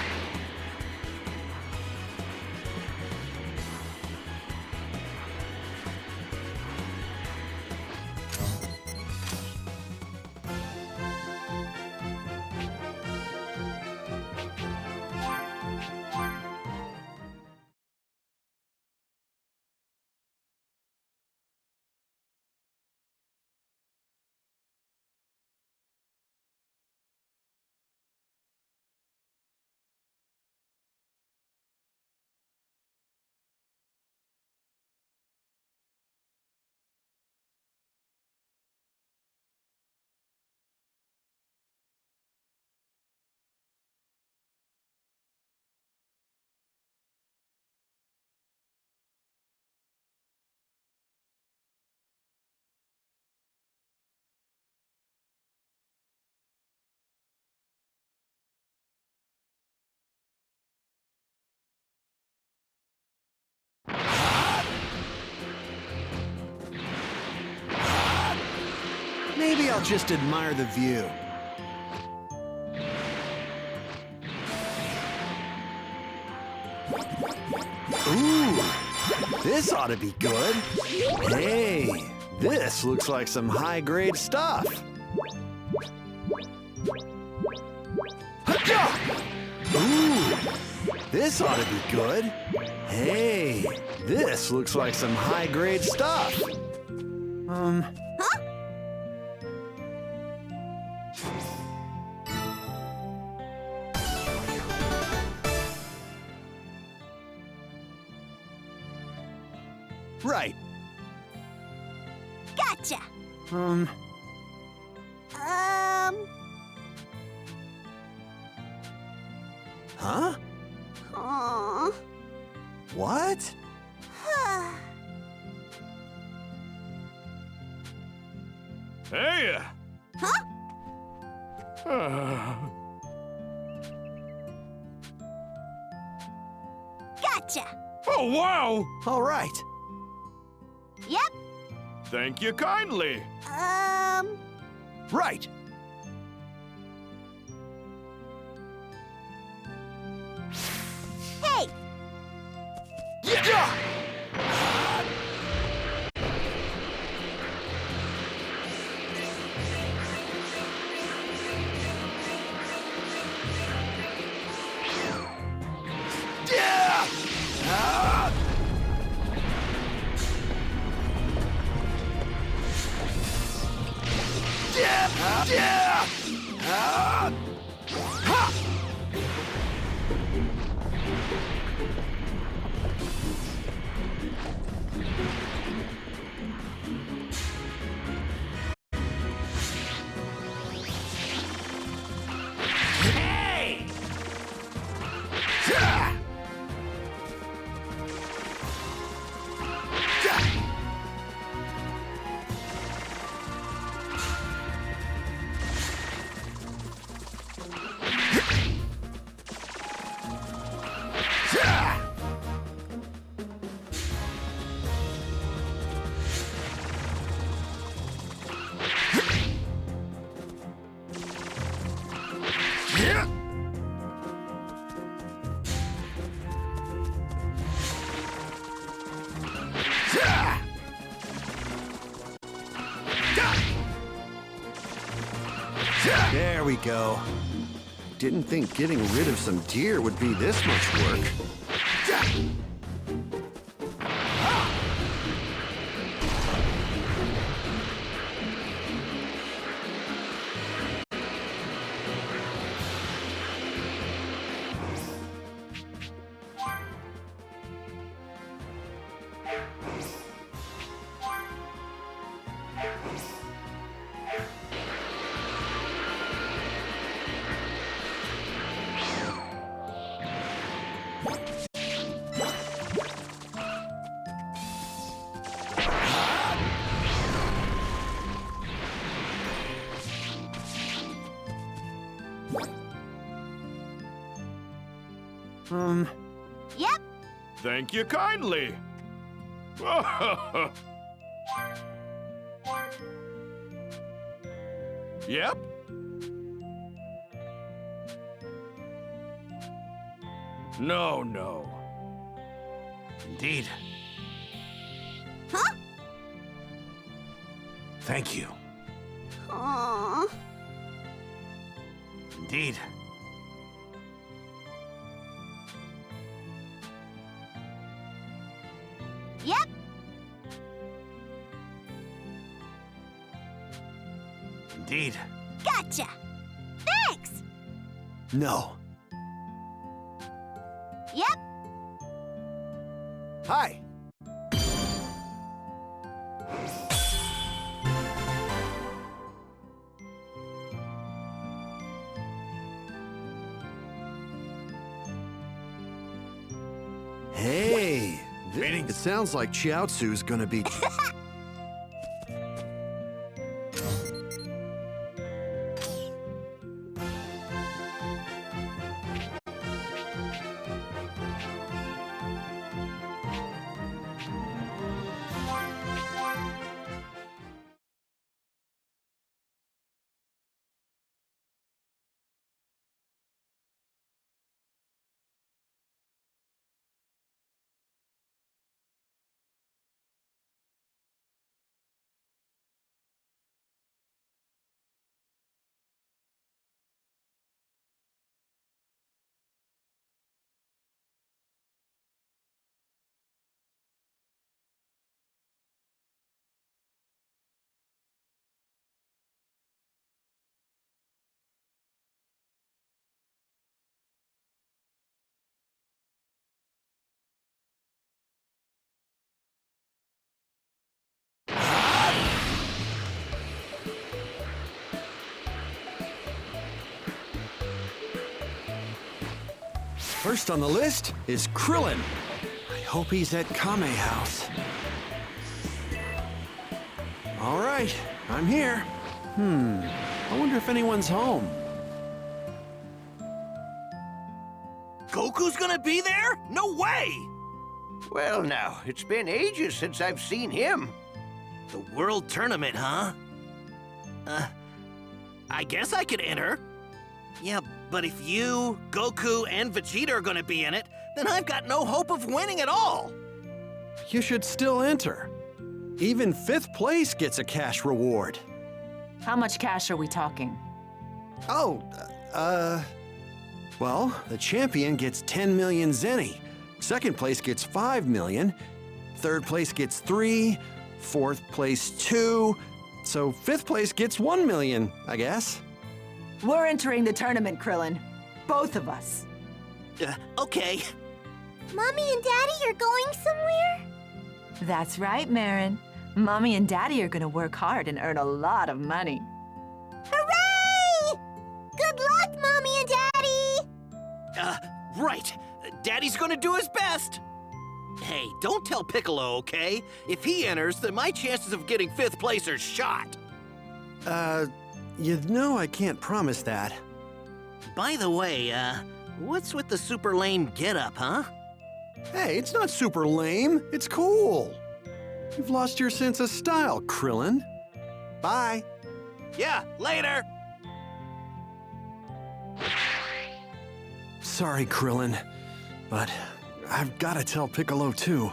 Maybe I'll just admire the view. Ooh, this ought to be good. Hey, this looks like some high-grade stuff. Ooh, this ought to be good. Hey, this looks like some high-grade stuff. Right. Gotcha. Huh? Aw. What? Hey! Huh? Gotcha. Oh, wow! All right. Yep. Thank you kindly. Right. Hey. Yeah! Yeah! Ah! Yeah! Yeah! Ah! Ha! Hey! Yeah! Yeah! Yeah! Yeah! Yeah! Yeah! There we go. Didn't think getting rid of some deer would be this much work. Yeah! Yep. Thank you kindly. Yep. No, no. Indeed. Huh? Thank you. Aw. Indeed. Yep. Indeed. Gotcha. Thanks. No. Yep. Hi. Hey, it sounds like Chiaotzu's gonna be... First on the list is Krillin. I hope he's at Kame House. All right, I'm here. I wonder if anyone's home. Goku's gonna be there? No way! Well, now, it's been ages since I've seen him. The World Tournament, huh? I guess I could enter. Yeah, but if you, Goku, and Vegeta are gonna be in it, then I've got no hope of winning at all. You should still enter. Even 5th place gets a cash reward. How much cash are we talking? Oh, well, the champion gets 10 million zenny. 2nd place gets 5 million. 3rd place gets 3. 4th place 2. So 5th place gets 1 million, I guess. We're entering the tournament, Krillin. Both of us. Okay. Mommy and Daddy are going somewhere? That's right, Marin. Mommy and Daddy are gonna work hard and earn a lot of money. Hooray! Good luck, Mommy and Daddy! Right. Daddy's gonna do his best. Hey, don't tell Piccolo, okay? If he enters, then my chances of getting 5th place are shot. You know I can't promise that. By the way, what's with the super lame getup, huh? Hey, it's not super lame. It's cool. You've lost your sense of style, Krillin. Bye. Yeah, later! Sorry, Krillin, but I've got to tell Piccolo too.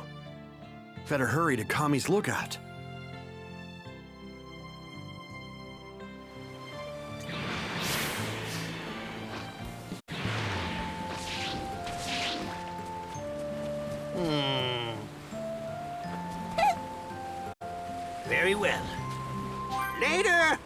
Better hurry to Kami's lookout. Very well. Later!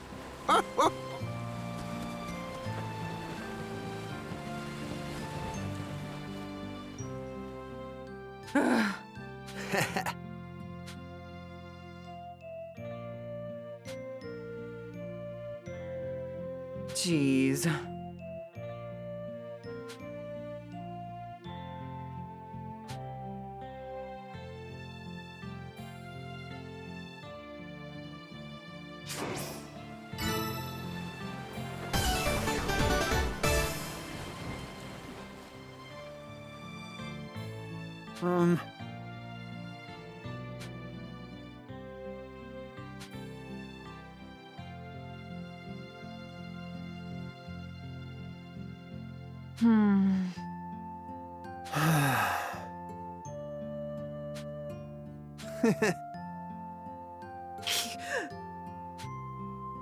Jeez.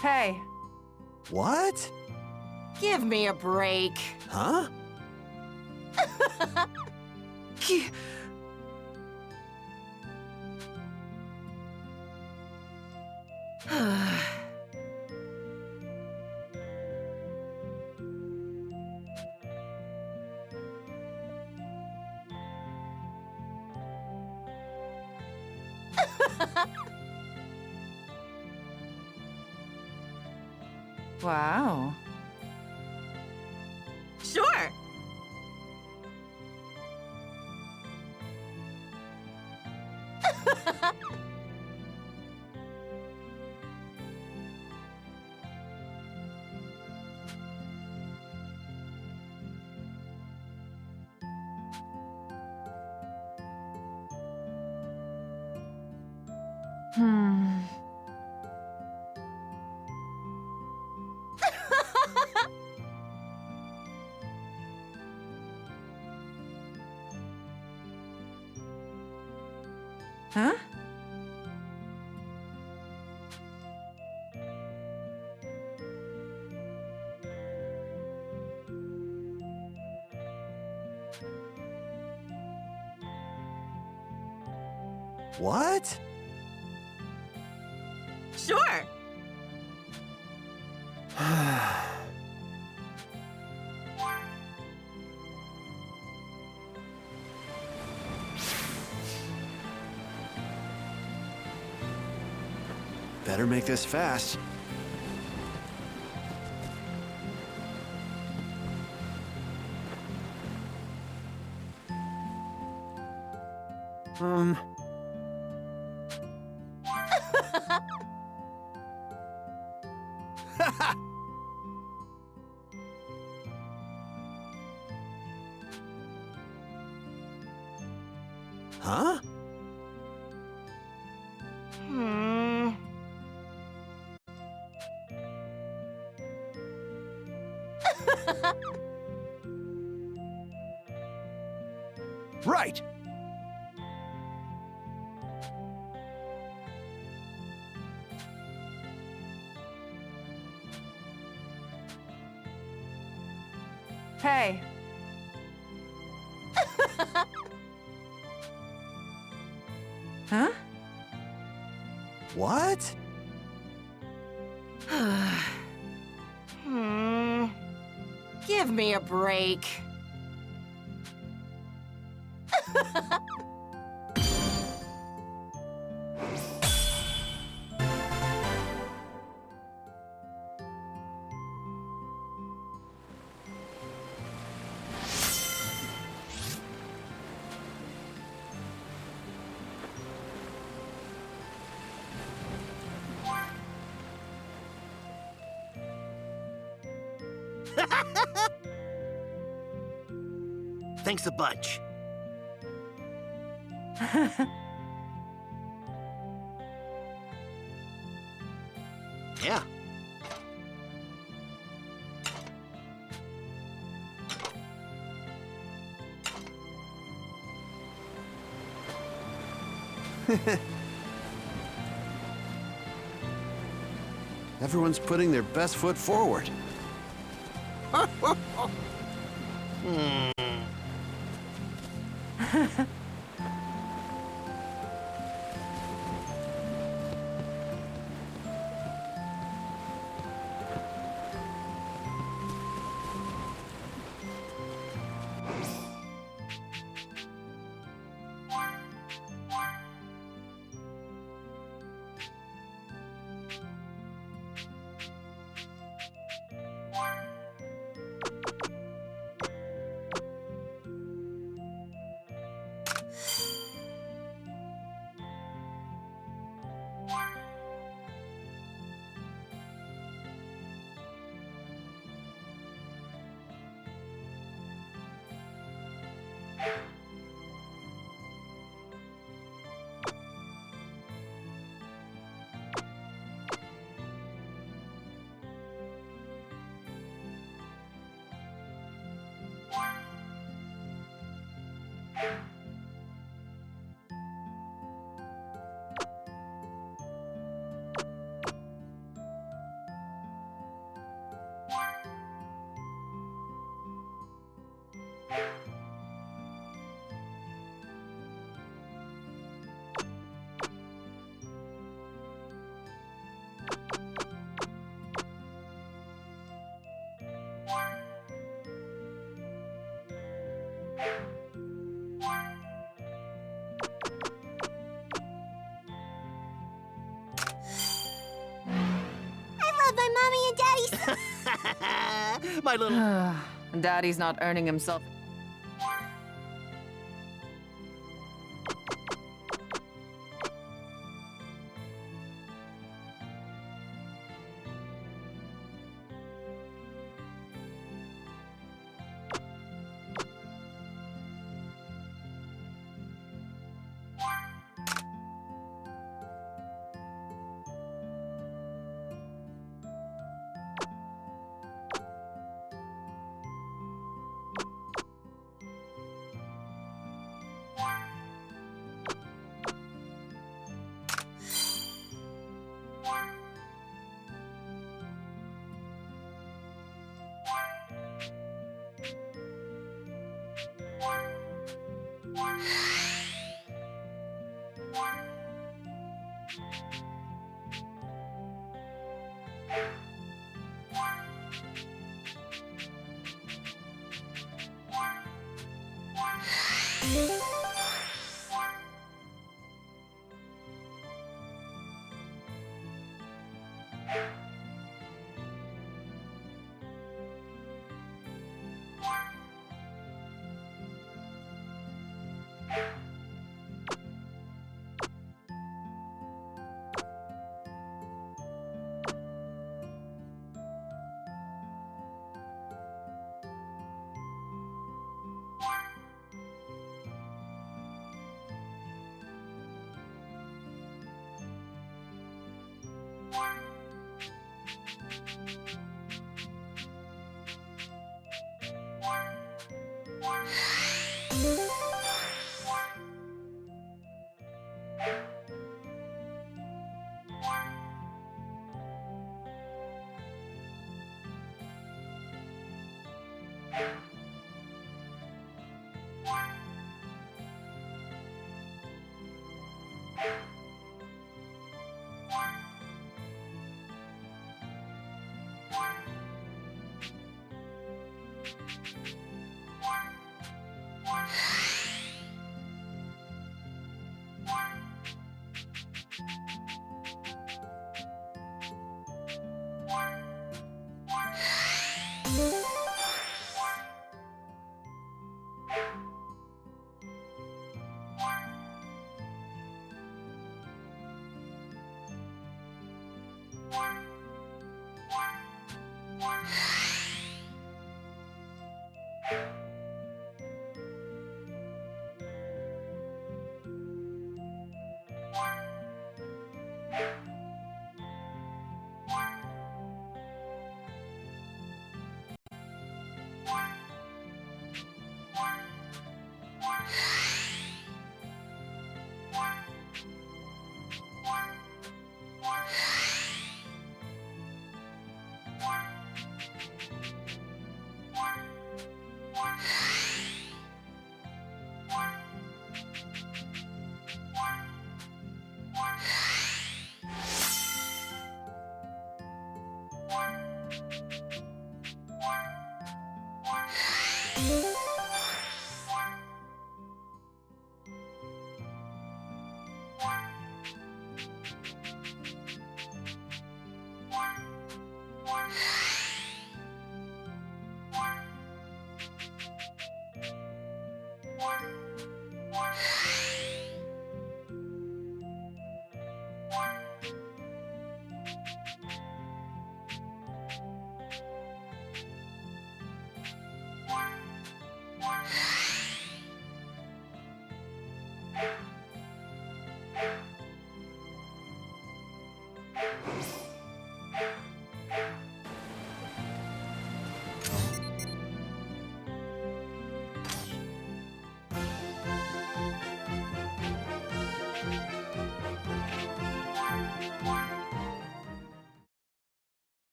Hey, What? Give me a break. Huh? wow. Sure. Huh? What? Sure. Better make this fast. Huh? Right. Hey. Huh? What? Give me a break. Thanks a bunch. Yeah. Everyone's putting their best foot forward. My little... Daddy's not earning himself.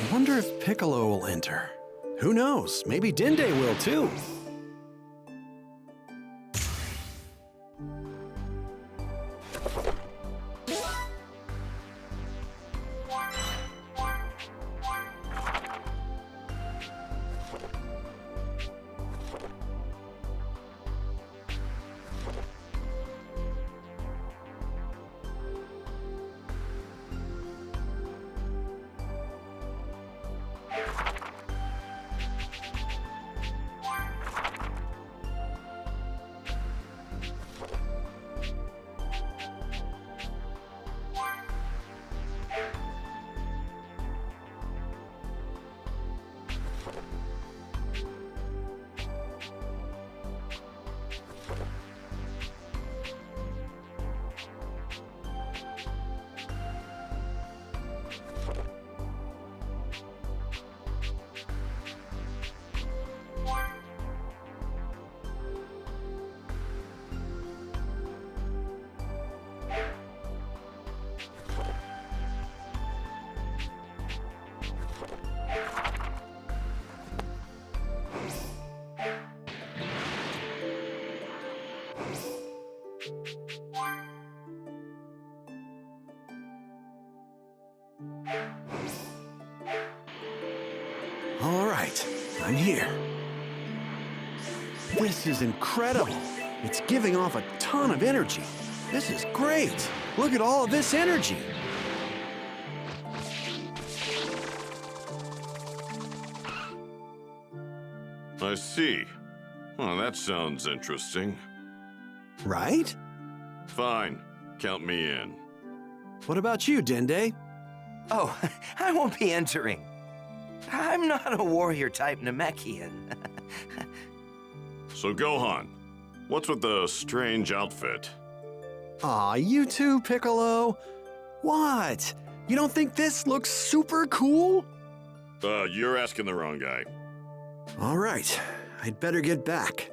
I wonder if Piccolo will enter. Who knows? Maybe Dende will too. All right, I'm here. This is incredible. It's giving off a ton of energy. This is great. Look at all of this energy. I see. Well, that sounds interesting. Right? Fine. Count me in. What about you, Dende? Oh, I won't be entering. I'm not a warrior-type Namekian. So, Gohan, what's with the strange outfit? Aw, you too, Piccolo? What? You don't think this looks super cool? You're asking the wrong guy. All right, I'd better get back.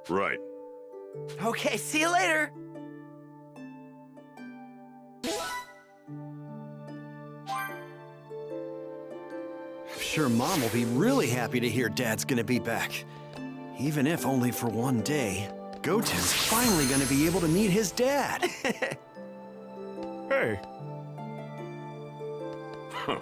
Right. Okay, see you later. I'm sure Mom will be really happy to hear Dad's gonna be back. Even if only for one day, Goten's finally gonna be able to meet his dad. Hey. Huh.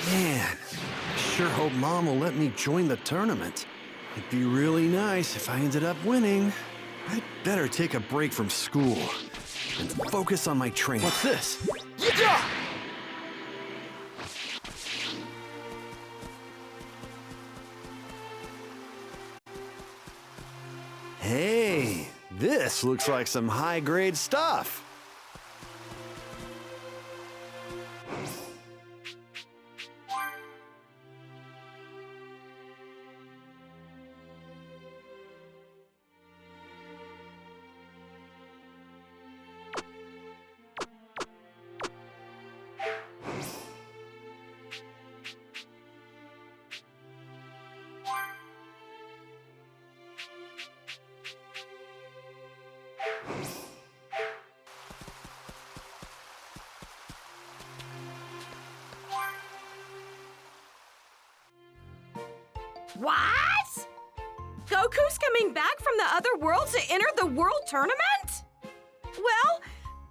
Man, I sure hope Mom will let me join the tournament. It'd be really nice if I ended up winning. I'd better take a break from school and focus on my training. What's this? Yeah! Hey, this looks like some high-grade stuff. What? Goku's coming back from the other world to enter the world tournament? Well,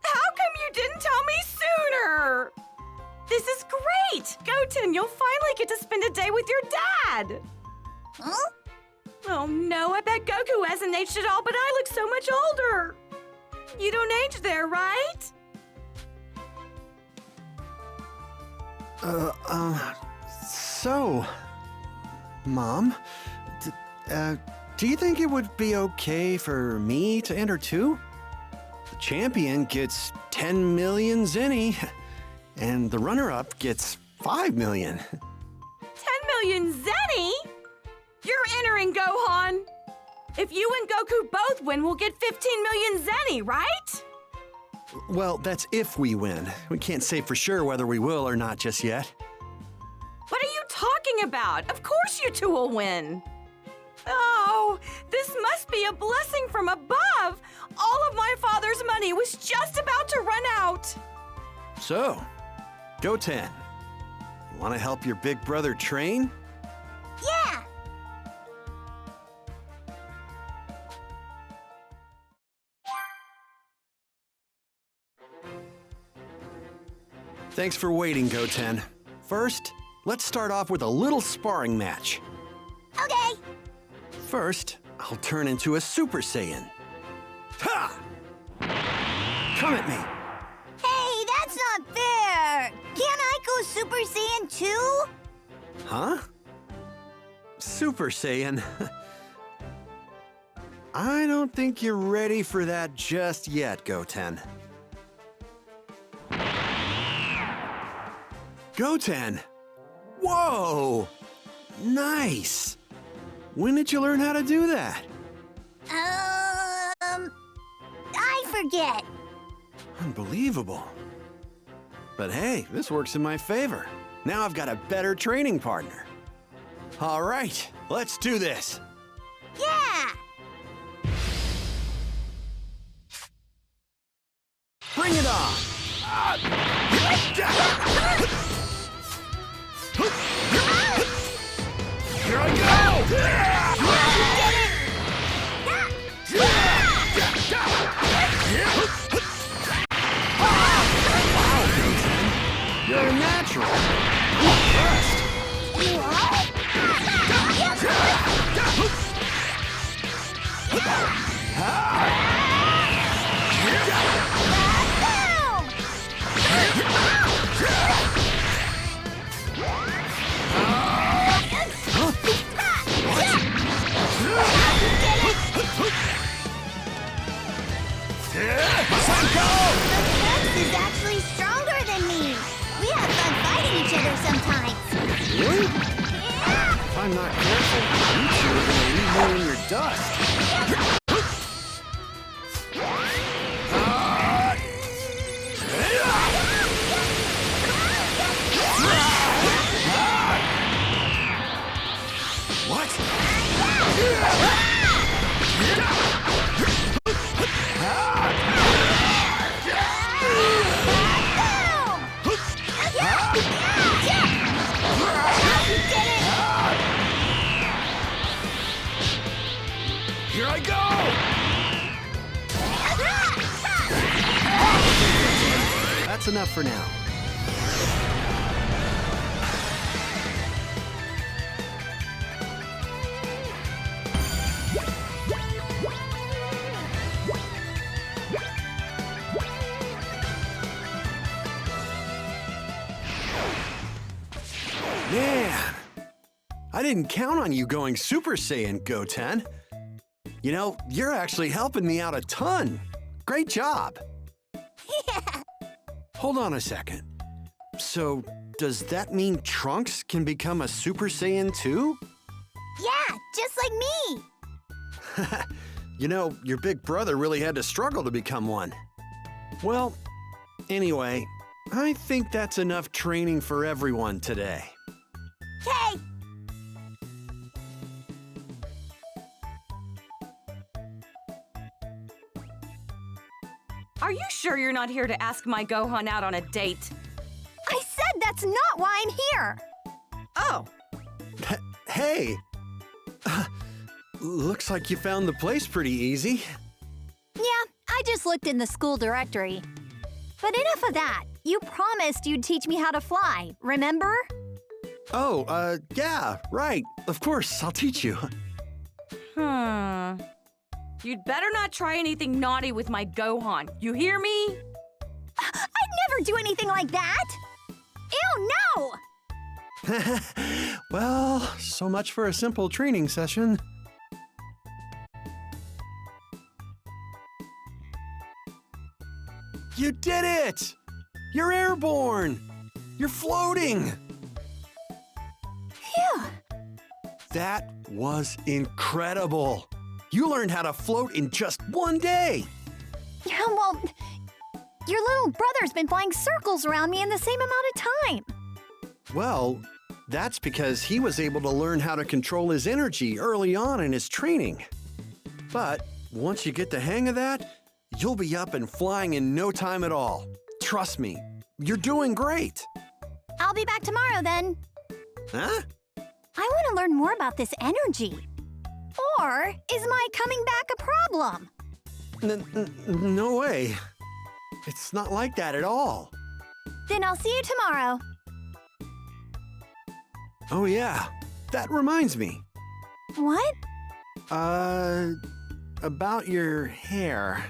how come you didn't tell me sooner? This is great! Goten, you'll finally get to spend a day with your dad! Huh? Oh no, I bet Goku hasn't aged at all, but I look so much older! You don't age there, right? So, Mom, do you think it would be okay for me to enter too? The champion gets 10 million zenny, and the runner-up gets 5 million. 10 million zenny? You're entering, Gohan! If you and Goku both win, we'll get 15 million zenny, right? Well, that's if we win. We can't say for sure whether we will or not just yet. What are you talking about? Of course you two will win. Oh, this must be a blessing from above. All of my father's money was just about to run out. So, Goten, you want to help your big brother train? Yeah! Thanks for waiting, Goten. First, let's start off with a little sparring match. Okay! First, I'll turn into a Super Saiyan. Ha! Come at me. Hey, that's not fair! Can't I go Super Saiyan too? Huh? Super Saiyan? I don't think you're ready for that just yet, Goten. Goten! Whoa! Nice! When did you learn how to do that? I forget. Unbelievable. But hey, this works in my favor. Now I've got a better training partner. All right, let's do this. Yeah! Bring it on! Here I go! Wow, Goten, you're a natural. I'm impressed. Is actually stronger than me. We have fun fighting each other sometimes. Really? If I'm not careful, you two are gonna leave me in your dust. Here I go! That's enough for now. Man, I didn't count on you going Super Saiyan, Goten. You know, you're actually helping me out a ton. Great job. Hold on a second. So, does that mean Trunks can become a Super Saiyan too? Yeah, just like me. You know, your big brother really had to struggle to become one. Well, anyway, I think that's enough training for everyone today. Okay. Are you sure you're not here to ask my Gohan out on a date? I said that's not why I'm here. Oh, Hey! Looks like you found the place pretty easy. Yeah, I just looked in the school directory. But enough of that. You promised you'd teach me how to fly, remember? Oh, yeah, right. Of course, I'll teach you. You'd better not try anything naughty with my Gohan. You hear me? I'd never do anything like that. Ew, no! Well, so much for a simple training session. You did it! You're airborne! You're floating! Phew. That was incredible! You learned how to float in just one day! Yeah, well, your little brother's been flying circles around me in the same amount of time. Well, that's because he was able to learn how to control his energy early on in his training. But once you get the hang of that, you'll be up and flying in no time at all. Trust me, you're doing great. I'll be back tomorrow then. Huh? I want to learn more about this energy. Or is my coming back a problem? No way. It's not like that at all. Then I'll see you tomorrow. Oh yeah, that reminds me. What? About your hair.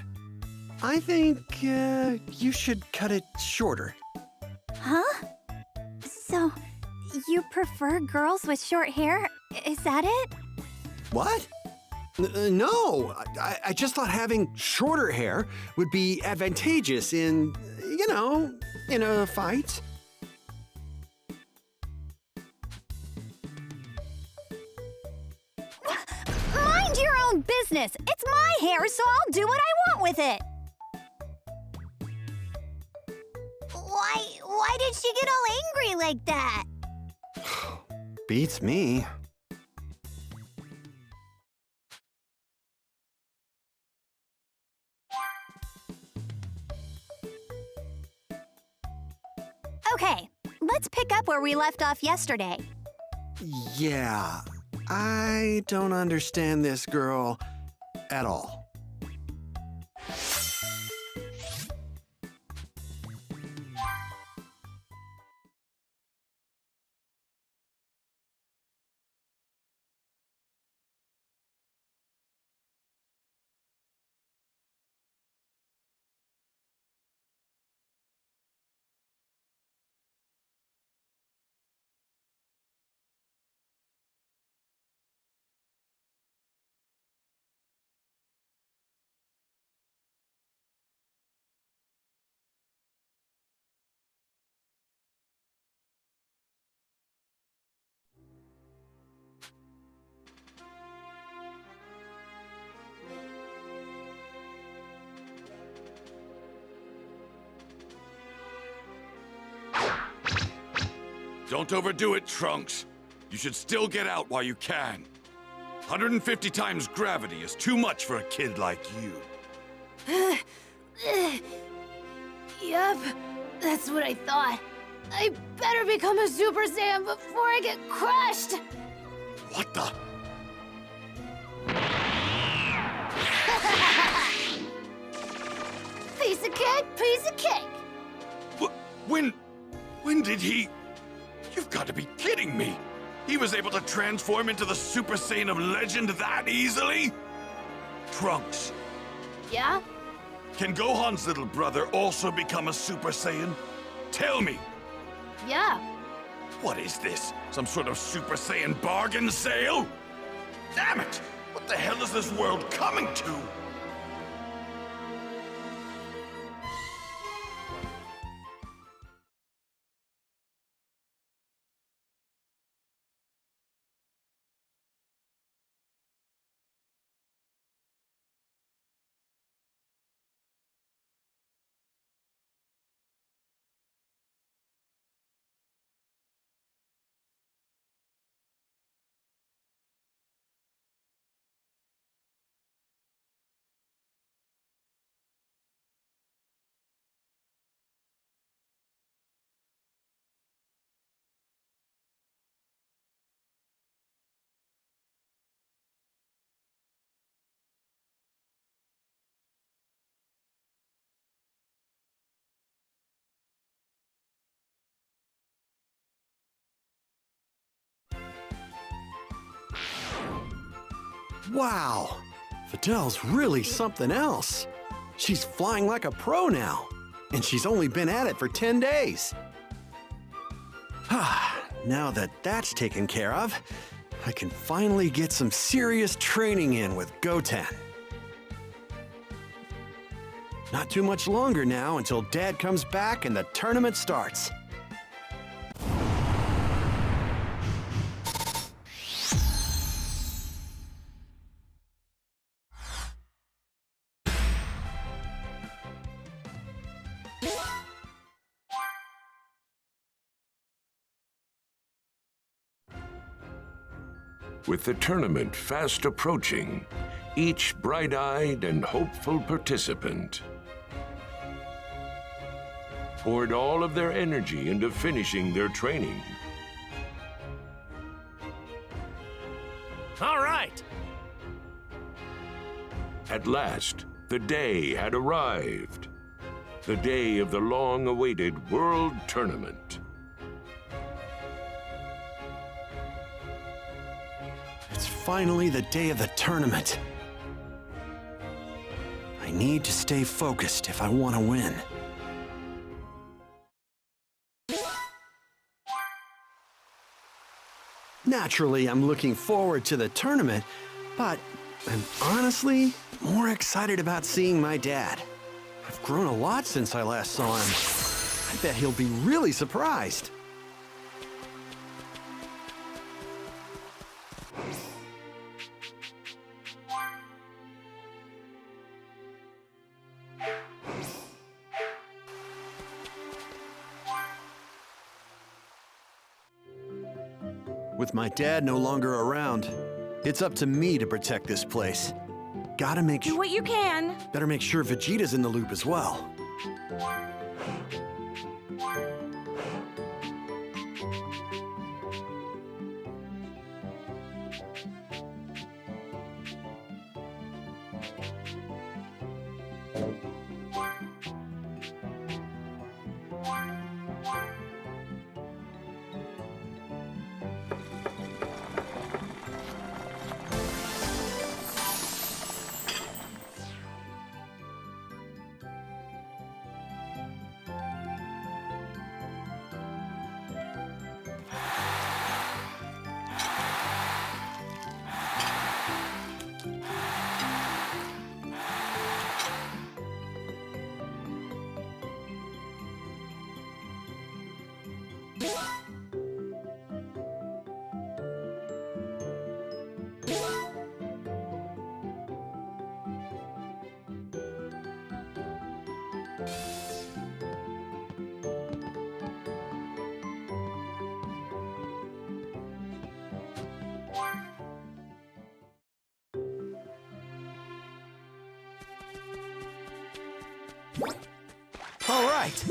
I think, you should cut it shorter. Huh? So, you prefer girls with short hair? Is that it? What? No, I just thought having shorter hair would be advantageous in a fight. Mind your own business. It's my hair, so I'll do what I want with it. Why Why did she get all angry like that? Beats me. Okay, let's pick up where we left off yesterday. Yeah, I don't understand this girl at all. Don't overdo it, Trunks. You should still get out while you can. 150 times gravity is too much for a kid like you. Yup, that's what I thought. I better become a Super Saiyan before I get crushed! What the? Piece of cake, piece of cake! When did he... You've got to be kidding me! He was able to transform into the Super Saiyan of legend that easily? Trunks, Yeah? can Gohan's little brother also become a Super Saiyan? Tell me! Yeah. What is this? Some sort of Super Saiyan bargain sale? Damn it! What the hell is this world coming to? Wow, Videl's really something else. She's flying like a pro now, and she's only been at it for 10 days. Now that that's taken care of, I can finally get some serious training in with Goten. Not too much longer now until Dad comes back and the tournament starts. With the tournament fast approaching, each bright-eyed and hopeful participant poured all of their energy into finishing their training. All right. At last, the day had arrived. The day of the long-awaited World Tournament. It's finally the day of the tournament. I need to stay focused if I want to win. Naturally, I'm looking forward to the tournament, but I'm honestly more excited about seeing my dad. I've grown a lot since I last saw him. I bet he'll be really surprised. With my dad no longer around, it's up to me to protect this place. Gotta make Do what you can. Better make sure Vegeta's in the loop as well. All right.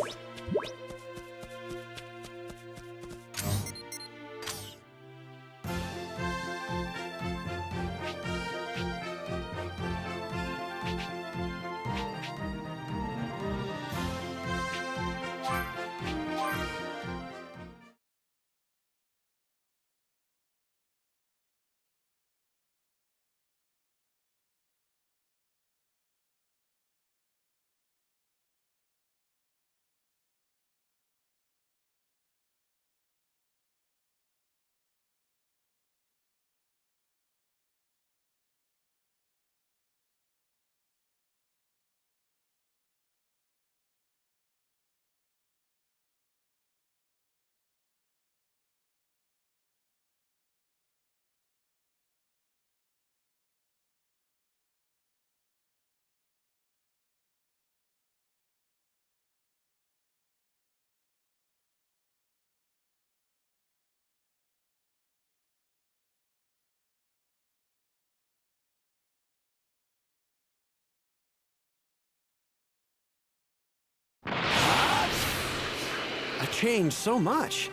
I changed so much.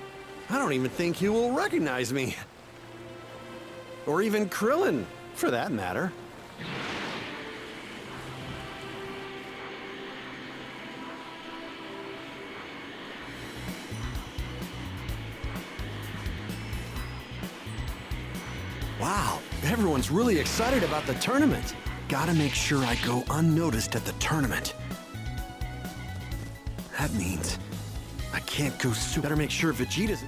I don't even think you will recognize me. Or even Krillin, for that matter. Wow, everyone's really excited about the tournament. Gotta make sure I go unnoticed at the tournament. That means I can't go Better make sure Vegeta's...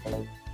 Hello.